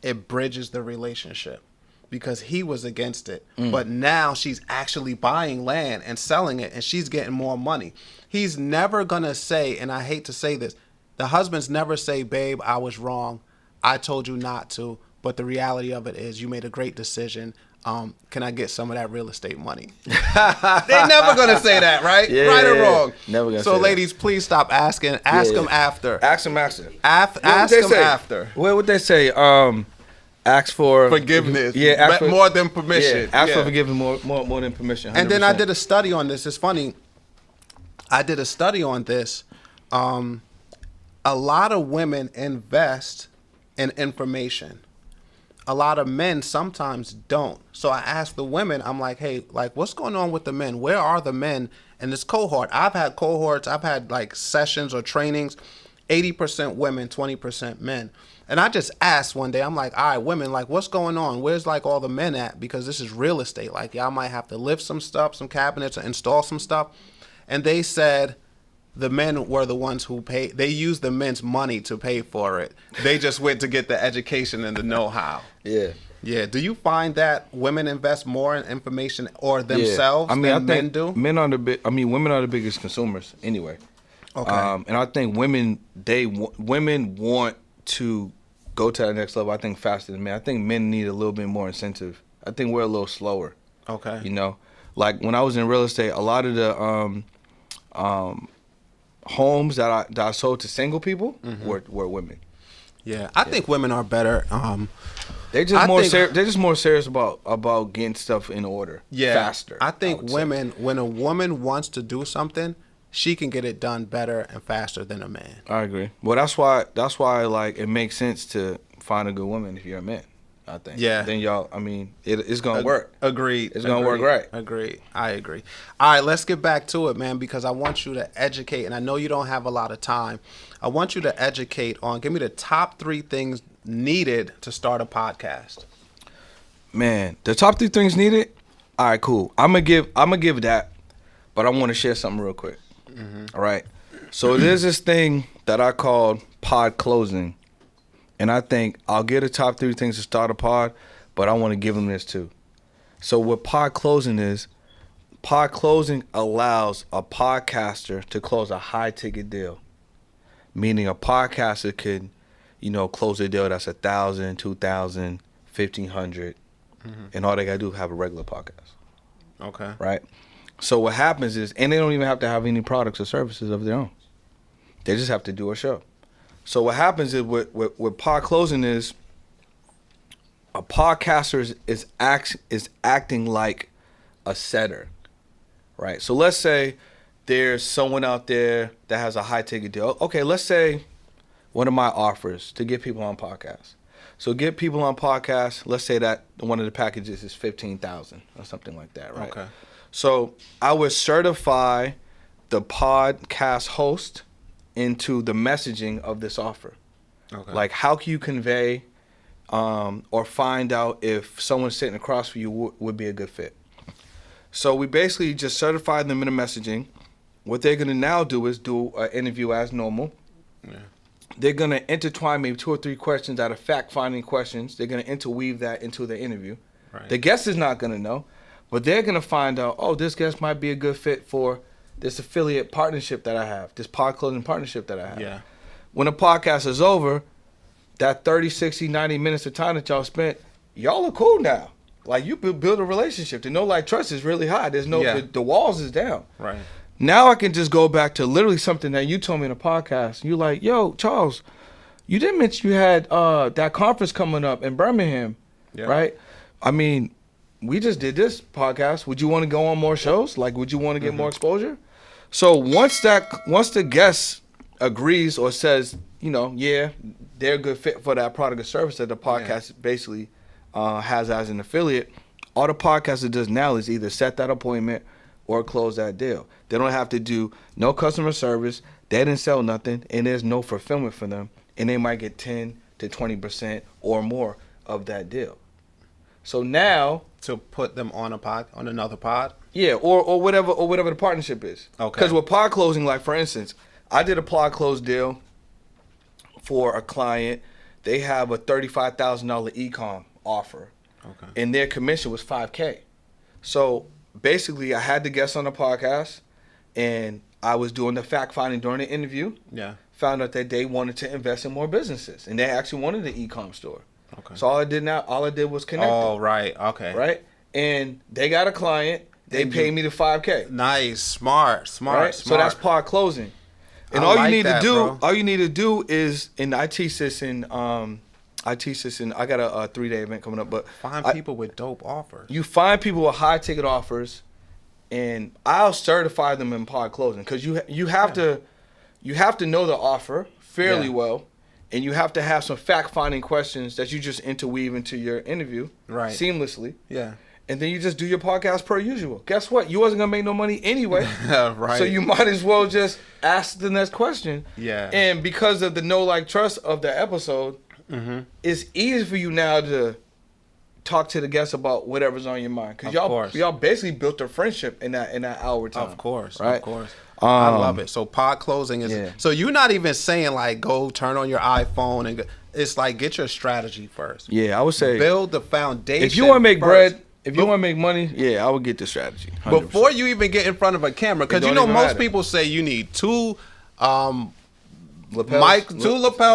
It bridges the relationship because he was against it. But now she's actually buying land and selling it, and she's getting more money. He's never going to say, and I hate to say this, the husbands never say, babe, I was wrong. I told you not to. But the reality of it is you made a great decision. Can I get some of that real estate money? They're never going to say that, right?
Yeah,
right or wrong?
Never gonna
so,
say
ladies, please stop asking. Ask them after.
Ask them after.
Ask
they
them
say?
after.
What would they say? Ask for
Forgiveness.
Yeah, ask for,
more than permission.
Yeah, ask for forgiveness more than permission. 100%.
And then I did a study on this. It's funny. I did a study on this. A lot of women invest in information. A lot of men sometimes don't. So I asked the women, I'm like, hey, like, what's going on with the men? Where are the men in this cohort? I've had cohorts, I've had like sessions or trainings, 80% women, 20% men. And I just asked one day, I'm like, all right, women, like, what's going on? Where's like all the men at? Because this is real estate. Like, y'all might have to lift some stuff, some cabinets, or install some stuff. And they said the men were the ones who paid. They used the men's money to pay for it. They just went to get the education and the know-how.
Yeah.
Yeah. Do you find that women invest more in information or themselves than men do?
Women are the biggest consumers anyway.
Okay.
And I think women want to go to that next level. I think faster than men. I think men need a little bit more incentive. I think we're a little slower.
Okay.
You know, like when I was in real estate, a lot of the homes that I sold to single people were women.
Yeah, I think women are better.
They're just more serious about getting stuff in order.
Yeah,
faster.
I think women, when a woman wants to do something, she can get it done better and faster than a man.
I agree. Well, that's why like it makes sense to find a good woman if you're a man. I think.
Yeah.
Then y'all, it's gonna work.
Agreed.
It's gonna work right.
Agreed. I agree. All right, let's get back to it, man, because I want you to educate, and I know you don't have a lot of time. I want you to educate on, give me the top 3 things needed to start a podcast.
Man, the top 3 things needed. All right, cool. I'm gonna give that, but I want to share something real quick. All right. So there's this thing that I called pod closing. And I think I'll get the top 3 things to start a pod, but I want to give them this too. So what pod closing allows a podcaster to close a high ticket deal. Meaning a podcaster could, close a deal that's $1,000, $2,000, $1,500, and all they gotta do is have a regular podcast.
Okay.
Right? So what happens is, and they don't even have to have any products or services of their own. They just have to do a show. So what happens is with pod closing is a podcaster is acting like a setter, right? So let's say there's someone out there that has a high ticket deal. Okay, let's say one of my offers to get people on podcasts. So get people on podcasts. Let's say that one of the packages is $15,000 or something like that, right?
Okay.
So I would certify the podcast host into the messaging of this offer. Okay. Like, how can you convey or find out if someone sitting across from you would be a good fit? So we basically just certify them in the messaging. What they're going to now do is do an interview as normal. Yeah. They're going to intertwine maybe 2 or 3 questions out of fact-finding questions. They're going to interweave that into the interview. Right. The guest is not going to know, but they're going to find out, oh, this guest might be a good fit for this affiliate partnership that I have, this pod closing partnership that I have. Yeah. When the podcast is over, that 30, 60, 90 minutes of time that y'all spent, y'all are cool now. Like, you build a relationship. The no-like trust is really high. There's the walls is down. Right. Now I can just go back to literally something that you told me in a podcast. You're like, yo, Charles, you didn't mention you had that conference coming up in Birmingham, right? We just did this podcast. Would you want to go on more shows? Like, would you want to get more exposure? So once the guest agrees or says, they're a good fit for that product or service that the podcast basically has as an affiliate, all the podcaster does now is either set that appointment or close that deal. They don't have to do no customer service. They didn't sell nothing, and there's no fulfillment for them, and they might get 10 to 20% or more of that deal. So now,
to put them on another pod.
Yeah, or whatever the partnership is.
Okay.
Because with pod closing, like for instance, I did a pod close deal for a client. They have a $35,000 e-com offer, and their commission was $5K. So basically, I had the guests on the podcast, and I was doing the fact finding during the interview.
Yeah.
Found out that they wanted to invest in more businesses, and they actually wanted an e-com store.
Okay.
So all I did was connect.
Oh, right. Okay.
Right, and they got a client. They paid me the $5K.
Nice, smart.
So that's pod closing. And
I
all
like
you need
that,
to do,
bro.
all you need to do is, and I teach this in, I got a 3-day event coming up, but
Find people with dope offers.
you find people with high ticket offers, and I'll certify them in pod closing, because you have to know the offer fairly well, and you have to have some fact finding questions that you just interweave into your interview seamlessly.
Yeah.
And then you just do your podcast per usual. Guess what? You wasn't gonna make no money anyway.
Right.
So you might as well just ask the next question.
Yeah.
And because of the know, like, trust of the episode, it's easy for you now to talk to the guests about whatever's on your mind. Because y'all basically built a friendship in that hour time.
Of course.
Right?
Of course. I love it. So pod closing is so you're not even saying like go turn on your iPhone and it's like get your strategy first.
Yeah, I would say
build the foundation.
If you want to make
first.
bread, if you want to make money, I would get the strategy 100%.
Before you even get in front of a camera, because most people say you need two lapel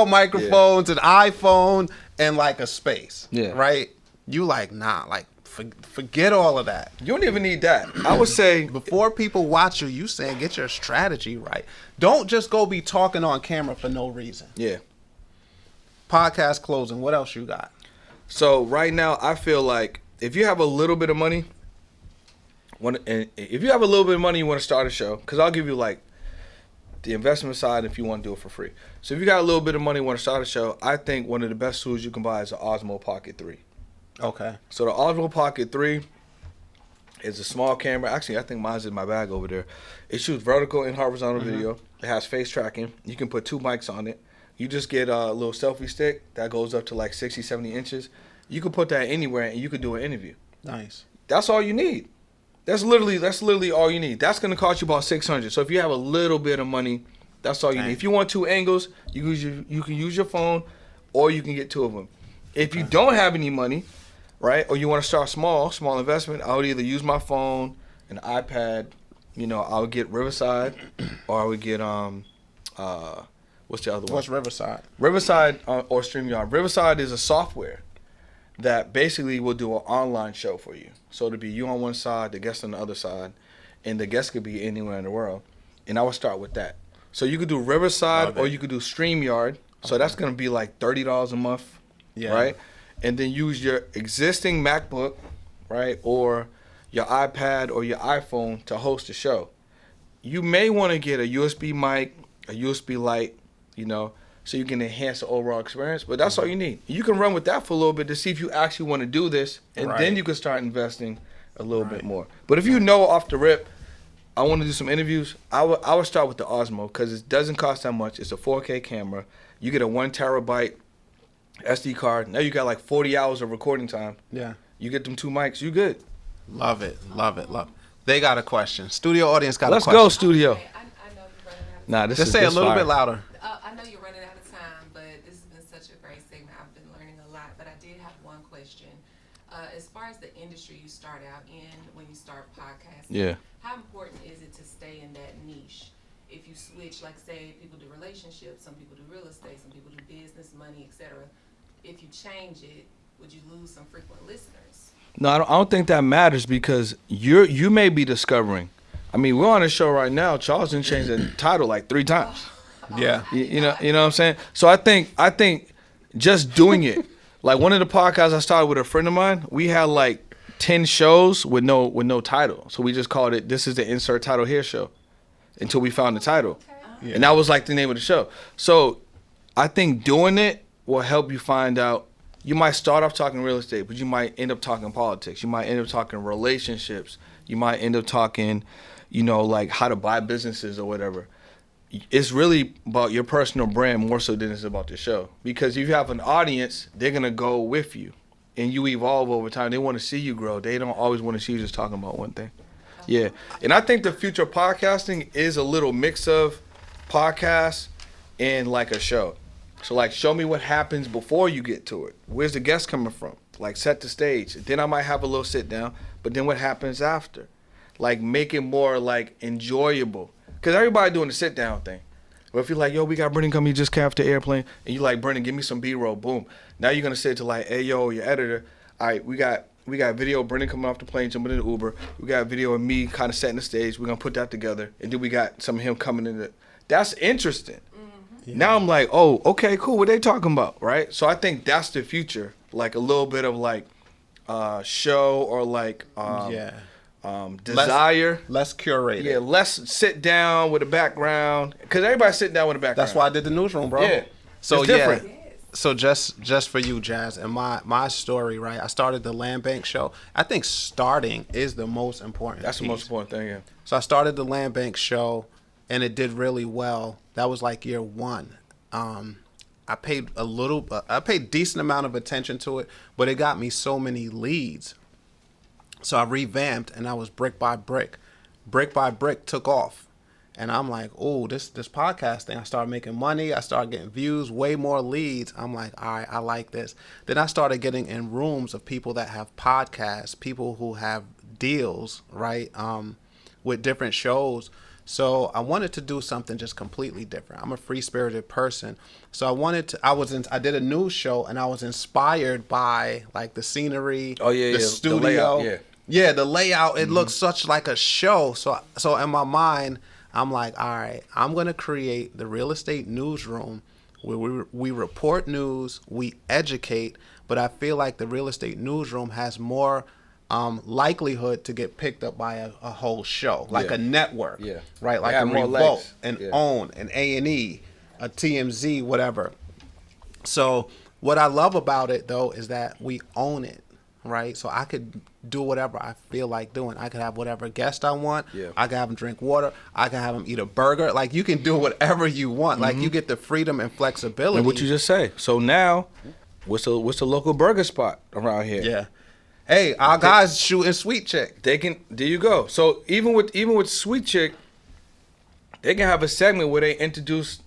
microphones, an iPhone, and like a space. Yeah. Right? You like, nah, like forget all of that.
You don't even need that. I would say
before people watch you saying get your strategy right. Don't just go be talking on camera for no reason.
Yeah.
Podcast closing. What else you got?
So right now, I feel like if you have a little bit of money, you want to start a show, because I'll give you like the investment side if you want to do it for free. So if you got a little bit of money, want to start a show, I think one of the best tools you can buy is an Osmo Pocket 3.
Okay.
So the Osmo Pocket 3 is a small camera. Actually, I think mine's in my bag over there. It shoots vertical and horizontal video. It has face tracking. You can put 2 mics on it. You just get a little selfie stick that goes up to like 60, 70 inches. You can put that anywhere and you can do an interview.
Nice.
That's all you need. That's literally all you need. That's gonna cost you about $600. So if you have a little bit of money, that's all you need. If you want 2 angles, you can use your phone, or you can get 2 of them. If you don't have any money, right, or you want to start small investment, I would either use my phone, an iPad. I would get Riverside, or I would get what's the other one?
What's Riverside?
Riverside or StreamYard. Riverside is a software that basically will do an online show for you. So it'll be you on one side, the guest on the other side, and the guest could be anywhere in the world. And I would start with that. So you could do Riverside or you could do StreamYard. So that's going to be like $30 a month, right? And then use your existing MacBook, right, or your iPad or your iPhone to host the show. You may want to get a USB mic, a USB light, so you can enhance the overall experience. But that's all you need. You can run with that for a little bit to see if you actually want to do this, and then you can start investing a little bit more. But if you know off the rip, I want to do some interviews, I would start with the Osmo, because it doesn't cost that much. It's a 4K camera. You get a 1 terabyte SD card. Now you got like 40 hours of recording time.
Yeah.
You get them 2 mics, you good.
Love it. They got a question. Studio audience got a question.
Let's go, studio.
Okay, I know you're running out of time.
Just say a little bit louder.
I know you're running out of time, but this has been such a great segment. I've been learning a lot, but I did have one question. As far as the industry you start out in when you start podcasting, how important is it to stay in that niche? If you switch, like say people do relationships, some people do real estate, some people do business, money, etc. If you change it, would you lose some frequent listeners?
No, I don't think that matters, because you may be discovering. I mean, we're on a show right now. Charles didn't change the title like 3 times.
Yeah.
You know what I'm saying? So I think just doing it. Like one of the podcasts I started with a friend of mine, we had like 10 shows with no title. So we just called it "This is the Insert Title Here Show" until we found the title. Yeah. And that was like the name of the show. So I think doing it will help you find out you might start off talking real estate, but you might end up talking politics. You might end up talking relationships. You might end up talking, like how to buy businesses or whatever. It's really about your personal brand more so than it's about the show. Because if you have an audience, they're going to go with you. And you evolve over time. They want to see you grow. They don't always want to see you just talking about one thing. Yeah. And I think the future of podcasting is a little mix of podcasts and like a show. So like show me what happens before you get to it. Where's the guest coming from? Like set the stage. Then I might have a little sit down, but then what happens after? Like make it more like enjoyable. Because everybody doing the sit down thing. But if you're like, yo, we got Brendan coming, he just came off the airplane, and you like, Brendan, give me some B-roll, boom. Now you're gonna say to like, hey yo, your editor, all right, we got video of Brendan coming off the plane, jumping in the Uber. We got video of me kind of setting the stage. We're gonna put that together, and then we got some of him coming in. That's interesting. Yeah. Now I'm like, oh, okay, cool. What they talking about, right? So I think that's the future, like a little bit of like show or like desire.
Less curated.
Yeah, less sit down with a background. Because everybody's sitting down with a background.
That's why I did the newsroom, bro.
Yeah.
So
it's different.
Yeah. So just for you, Jazz, and my story, right? I started the Landbank show. I think starting is the most important.
That's
piece.
the most important thing, yeah.
So I started the Landbank show, and it did really well. That was like year one. I paid decent amount of attention to it, but it got me so many leads. So I revamped, and I was brick by brick. Brick by brick took off. And I'm like, oh, this podcast thing. I started making money. I started getting views, way more leads. I'm like, all right, I like this. Then I started getting in rooms of people that have podcasts, people who have deals, right, with different shows. So I wanted to do something just completely different. I'm a free-spirited person. So I did a news show, and I was inspired by like the scenery, the studio.
The layout,
yeah, the layout. It looks such like a show. So in my mind, I'm like, all right, I'm going to create the real estate newsroom where we report news, we educate, but I feel like the real estate newsroom has more likelihood to get picked up by a whole show, like a network, right? Like a Revolt, an OWN, an A&E, a TMZ, whatever. So what I love about it, though, is that we own it, right? So I could do whatever I feel like doing. I could have whatever guest I want. Yeah. I could have them drink water. I could have them eat a burger. Like, you can do whatever you want. Like, you get the freedom and flexibility.
And what you just say. So now, what's the local burger spot around here?
Yeah. Hey, our guys shooting Sweet Chick.
There you go. So even with Sweet Chick, they can have a segment where they introduce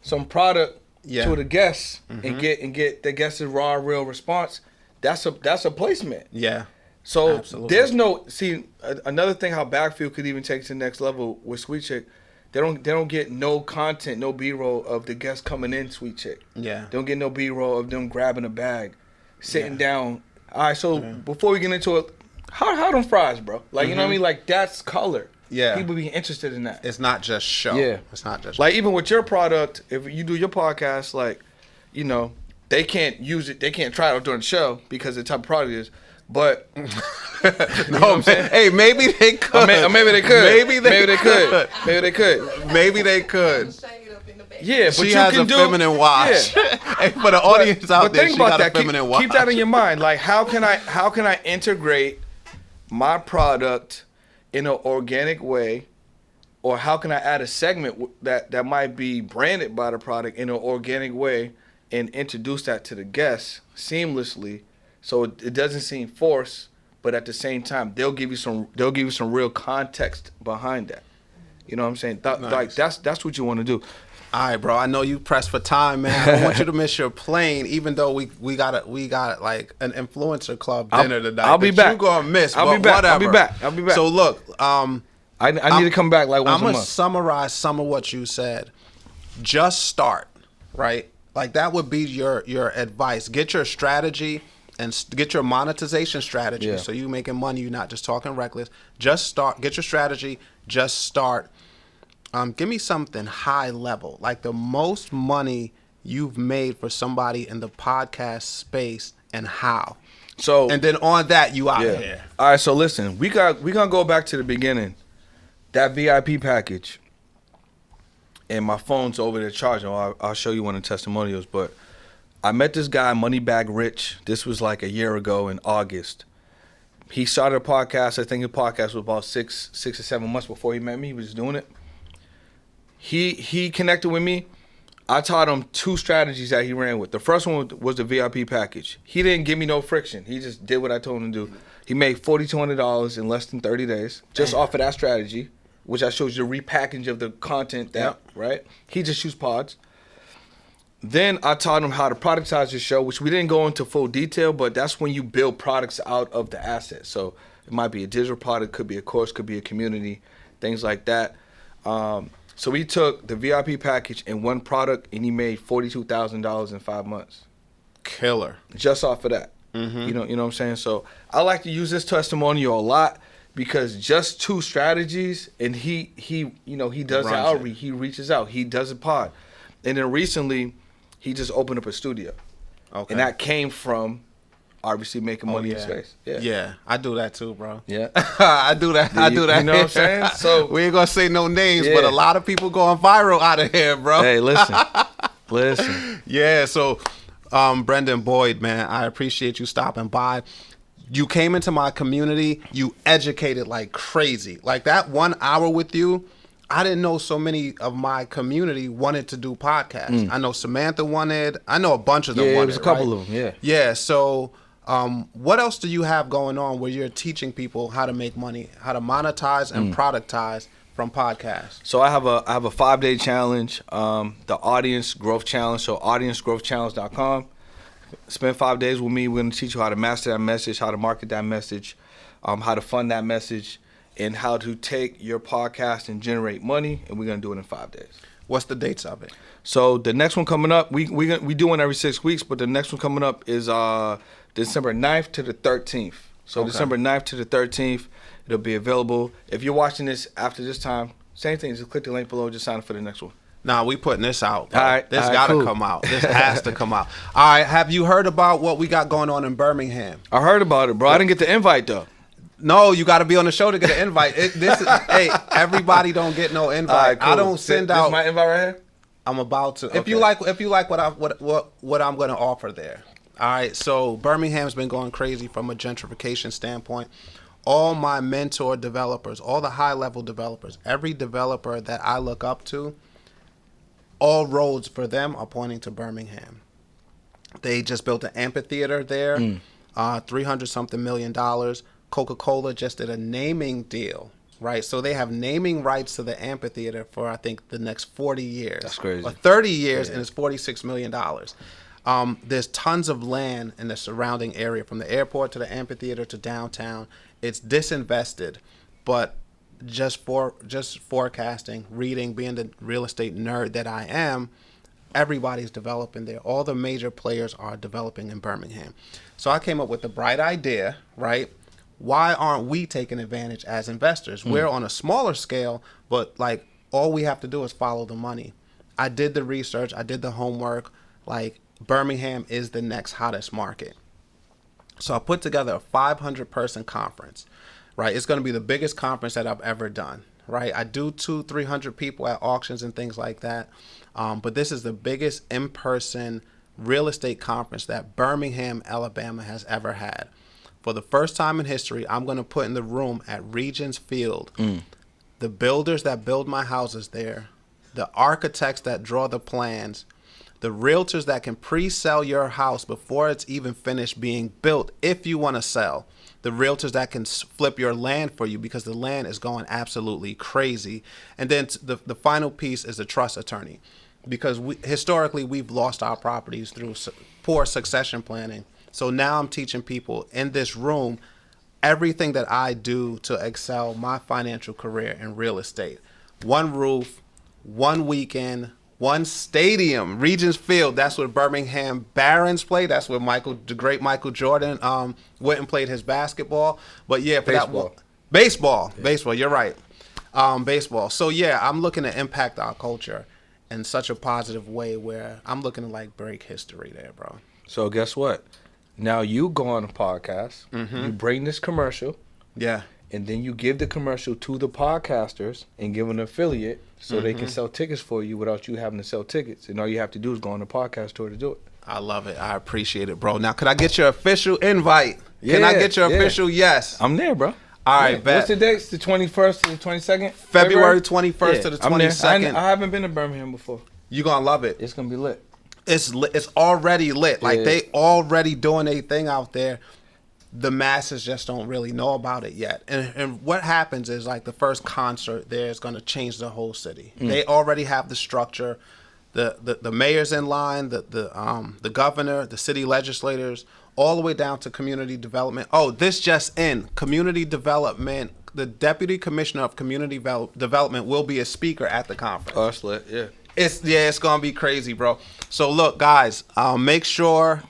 some product to the guests and get the guests' raw, real response. That's a placement.
Yeah.
So
absolutely.
Another thing how Backfield could even take to the next level with Sweet Chick, they don't get no content, no B-roll of the guests coming in Sweet Chick.
Yeah.
They don't get no B-roll of them grabbing a bag, sitting down. All right, so before we get into it, how them fries, bro? Like, you know what I mean? Like, that's color.
Yeah.
People be interested in that.
It's not just show.
Yeah.
It's not just
like show. Even with your product, if you do your podcast, like, they can't use it, they can't try it out during the show because of the type of product it is. But
no, man. Hey, maybe they could.
Maybe they could.
Maybe they could.
Maybe they could.
Maybe they could.
Yeah, but
she
you
has
can
a feminine wash. Yeah. Hey, for the audience out there, she got a feminine wash.
Keep that in your mind. Like, how can I integrate my product in an organic way, or how can I add a segment that might be branded by the product in an organic way and introduce that to the guests seamlessly, so it doesn't seem forced, but at the same time they'll give you some real context behind that. You know what I'm saying? Nice. Like that's what you want to do.
All right, bro. I know you pressed for time, man. I don't want you to miss your plane, even though we got like an influencer club dinner tonight.
I'll be back.
You gonna miss?
I'll be back.
Whatever.
I'll be back.
So look,
I need to come back like once a month.
I'm gonna summarize some of what you said. Just start, right? Like, that would be your advice. Get your strategy and get your monetization strategy. Yeah. So you making money. You're not just talking reckless. Just start. Get your strategy. Just start. Give me something high level, like the most money you've made for somebody in the podcast space and how. So, and then on that, you out of here.
All right. So listen, we gonna go back to the beginning. That VIP package. And my phone's over there charging. I'll show you one of the testimonials. But I met this guy, Moneybag Rich. This was like a year ago in August. He started a podcast. I think the podcast was about six or 7 months before he met me. He was doing it. He connected with me. I taught him 2 strategies that he ran with. The first one was the VIP package. He didn't give me no friction. He just did what I told him to do. He made $4,200 in less than 30 days just off of that strategy, which I showed you the repackage of the content right? He just used pods. Then I taught him how to productize your show, which we didn't go into full detail, but that's when you build products out of the asset. So it might be a digital product, could be a course, could be a community, things like that. So we took the VIP package in one product, and he made $42,000 in 5 months.
Killer.
Just off of that. Mm-hmm. You know what I'm saying? So I like to use this testimonial a lot because just 2 strategies, and he does the outreach. He reaches out. He does a pod. And then recently, he just opened up a studio. Okay. And that came from obviously making money in space.
Yeah, I do that too, bro.
Yeah.
I do that. I do that.
You know what I'm saying? So
we ain't gonna say no names, but a lot of people going viral out of here, bro.
Hey, listen.
Yeah, so Brendan Boyd, man, I appreciate you stopping by. You came into my community, you educated like crazy. Like that 1 hour with you, I didn't know so many of my community wanted to do podcasts. I know Samantha wanted. I know a bunch of them wanted.
Yeah, there's a couple of them,
Yeah, so what else do you have going on where you're teaching people how to make money, how to monetize and productize from podcasts?
So I have a 5-day challenge, the Audience Growth Challenge. So audiencegrowthchallenge.com. Spend 5 days with me. We're going to teach you how to master that message, how to market that message, how to fund that message, and how to take your podcast and generate money. And we're going to do it in 5 days.
What's the dates of it?
So the next one coming up, we do one every 6 weeks, but the next one coming up is December 9th to the 13th. So okay. December 9th to the 13th, it'll be available. If you're watching this after this time, same thing, just click the link below, just sign up for the next one.
Nah, we putting this out, bro.
All right,
this gotta come out. This has to come out. All right, have you heard about what we got going on in Birmingham?
I heard about it, bro. I didn't get the invite, though.
No, you got to be on the show to get an invite. Hey, everybody don't get no invite.
Right, cool.
I don't send out.
This is my invite right here?
I'm about to.
Okay.
If you like what I'm going to offer there. All right. So Birmingham's been going crazy from a gentrification standpoint. All my mentor developers, all the high level developers, every developer that I look up to, all roads for them are pointing to Birmingham. They just built an amphitheater there, $300-something million. Coca-Cola just did a naming deal, right? So they have naming rights to the amphitheater for, I think, the next 40 years.
That's crazy.
Or 30 years, and it's $46 million. There's tons of land in the surrounding area, from the airport to the amphitheater to downtown. It's disinvested, but just forecasting, reading, being the real estate nerd that I am, everybody's developing there. All the major players are developing in Birmingham. So I came up with the bright idea, right? Why aren't we taking advantage as investors? We're on a smaller scale, but like all we have to do is follow the money. I did the research. I did the homework. Like Birmingham is the next hottest market. So I put together a 500-person conference, right? It's going to be the biggest conference that I've ever done, right? I do 200-300 people at auctions and things like that. But this is the biggest in-person real estate conference that Birmingham, Alabama has ever had. For the first time in history, I'm going to put in the room at Regents Field the builders that build my houses there, the architects that draw the plans, the realtors that can pre-sell your house before it's even finished being built if you want to sell, the realtors that can flip your land for you because the land is going absolutely crazy. And then the final piece is the trust attorney, because historically we've lost our properties through poor succession planning. So now I'm teaching people in this room everything that I do to excel my financial career in real estate. One roof, one weekend, one stadium, Regents Field. That's where Birmingham Barons play. That's where the great Michael Jordan went and played his basketball. But yeah, for baseball. You're right. Baseball. So yeah, I'm looking to impact our culture in such a positive way where I'm looking to like break history there, bro.
So guess what? Now you go on a podcast, you bring this commercial, and then you give the commercial to the podcasters and give an affiliate so they can sell tickets for you without you having to sell tickets. And all you have to do is go on the podcast tour to do it.
I love it. I appreciate it, bro. Now, could I get your official invite? Can I get your official yes?
I'm there, bro.
All right, bet.
What's the dates? The 21st to the 22nd?
February 21st to the 22nd.
I haven't been to Birmingham before.
You're going to love it.
It's going to be lit.
It's already lit. Like, they already doing a thing out there. The masses just don't really know about it yet. And what happens is, like, the first concert there is going to change the whole city. They already have the structure. The mayor's in line, the governor, the city legislators, all the way down to community development. Oh, this just in. Community development, the deputy commissioner of community development will be a speaker at the conference.
Oh, that's lit, yeah.
It's going to be crazy, bro. So, look, guys, make sure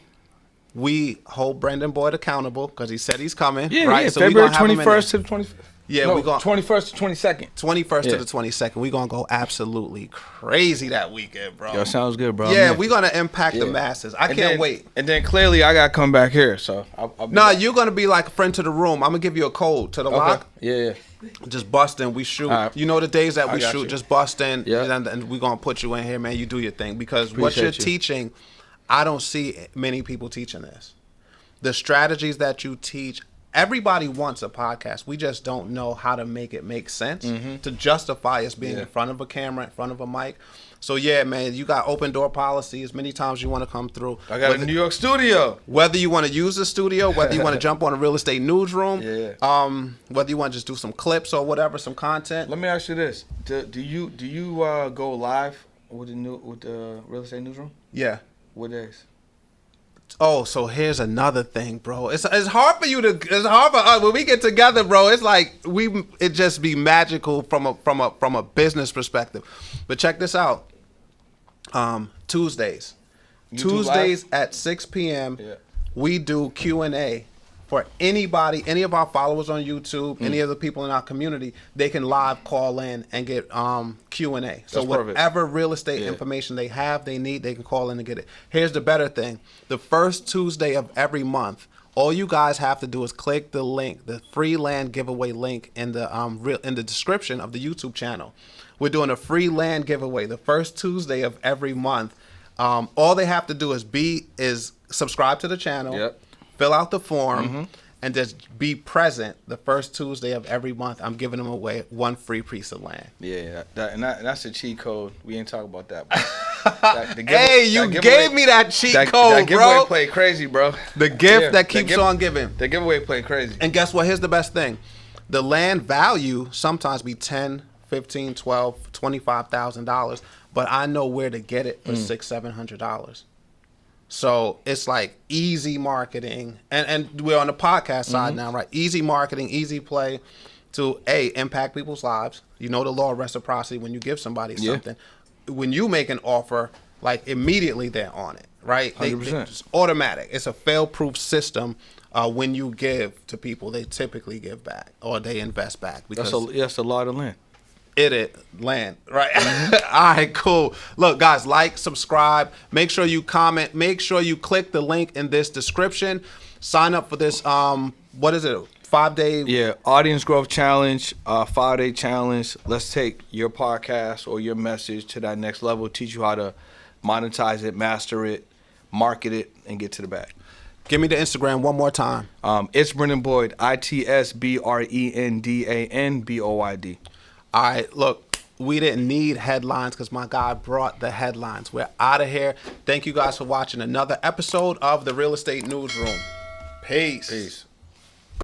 we hold Brendan Boyd accountable because he said he's coming.
Yeah,
right?
Yeah.
So
February 21st to the 25th.
Yeah,
no,
we're going
21st to 22nd.
21st to the 22nd. We're going to go absolutely crazy that weekend, bro.
Yo, sounds good, bro.
Yeah, we're going to impact the masses. I can't wait.
And then clearly I got to come back here, so I'll be back.
You're going to be like a friend to the room. I'm going to give you a code to the lock.
Yeah.
Just bust in. We shoot.
Right.
You know the days that we shoot. Just bust in.
Yeah.
And we're going to put you in here, man. You do your thing. Because what
Appreciate
you're
you.
teaching, I don't see many people teaching this. The strategies that you teach, everybody wants a podcast. We just don't know how to make it make sense to justify us being in front of a camera, in front of a mic. So, yeah, man, you got open door policy as many times you want to come through.
I got a New York studio.
Whether you want to use the studio, whether you want to jump on a real estate newsroom, whether you want to just do some clips or whatever, some content.
Let me ask you this. Do you go live with the real estate newsroom?
Yeah.
What days?
Oh, so here's another thing, bro. It's hard for you to. It's hard for us when we get together, bro. It's like it just be magical from a business perspective. But check this out. Tuesdays
live?
at 6 p.m. We do Q&A for anybody, any of our followers on YouTube, any of the people in our community. They can live call in and get Q&A. So whatever real estate information they have, they need, they can call in and get it. Here's the better thing: the first Tuesday of every month, all you guys have to do is click the link, the free land giveaway link in the description of the YouTube channel. We're doing a free land giveaway the first Tuesday of every month. All they have to do is subscribe to the channel, fill out the form, and just be present the first Tuesday of every month. I'm giving them away one free piece of land.
Yeah, that's a cheat code. We ain't talking about that.
Hey, you gave me that cheat code,
that giveaway
bro.
played crazy, bro.
The gift that keeps on giving.
The giveaway played crazy.
And guess what? Here's the best thing. The land value sometimes be $10,000, $15,000, $12,000, $25,000, but I know where to get it for $600, $700. So it's like easy marketing, and we're on the podcast side now, right? Easy marketing, easy play to impact people's lives. You know the law of reciprocity. When you give somebody something, when you make an offer, like immediately they're on it, right?
100%.
It's automatic. It's a fail-proof system. When you give to people, they typically give back or they invest back. Because
that's a lot of land.
Land, right? All right, cool. Look, guys, like, subscribe, make sure you comment, make sure you click the link in this description. Sign up for this, what is it, 5-day?
Audience growth challenge, 5-day challenge. Let's take your podcast or your message to that next level, teach you how to monetize it, master it, market it, and get to the bag.
Give me the Instagram one more time.
It's Brendan Boyd, ITSBRENDANBOYD.
All right, look, we didn't need headlines because my guy brought the headlines. We're out of here. Thank you guys for watching another episode of the Real Estate Newsroom. Peace.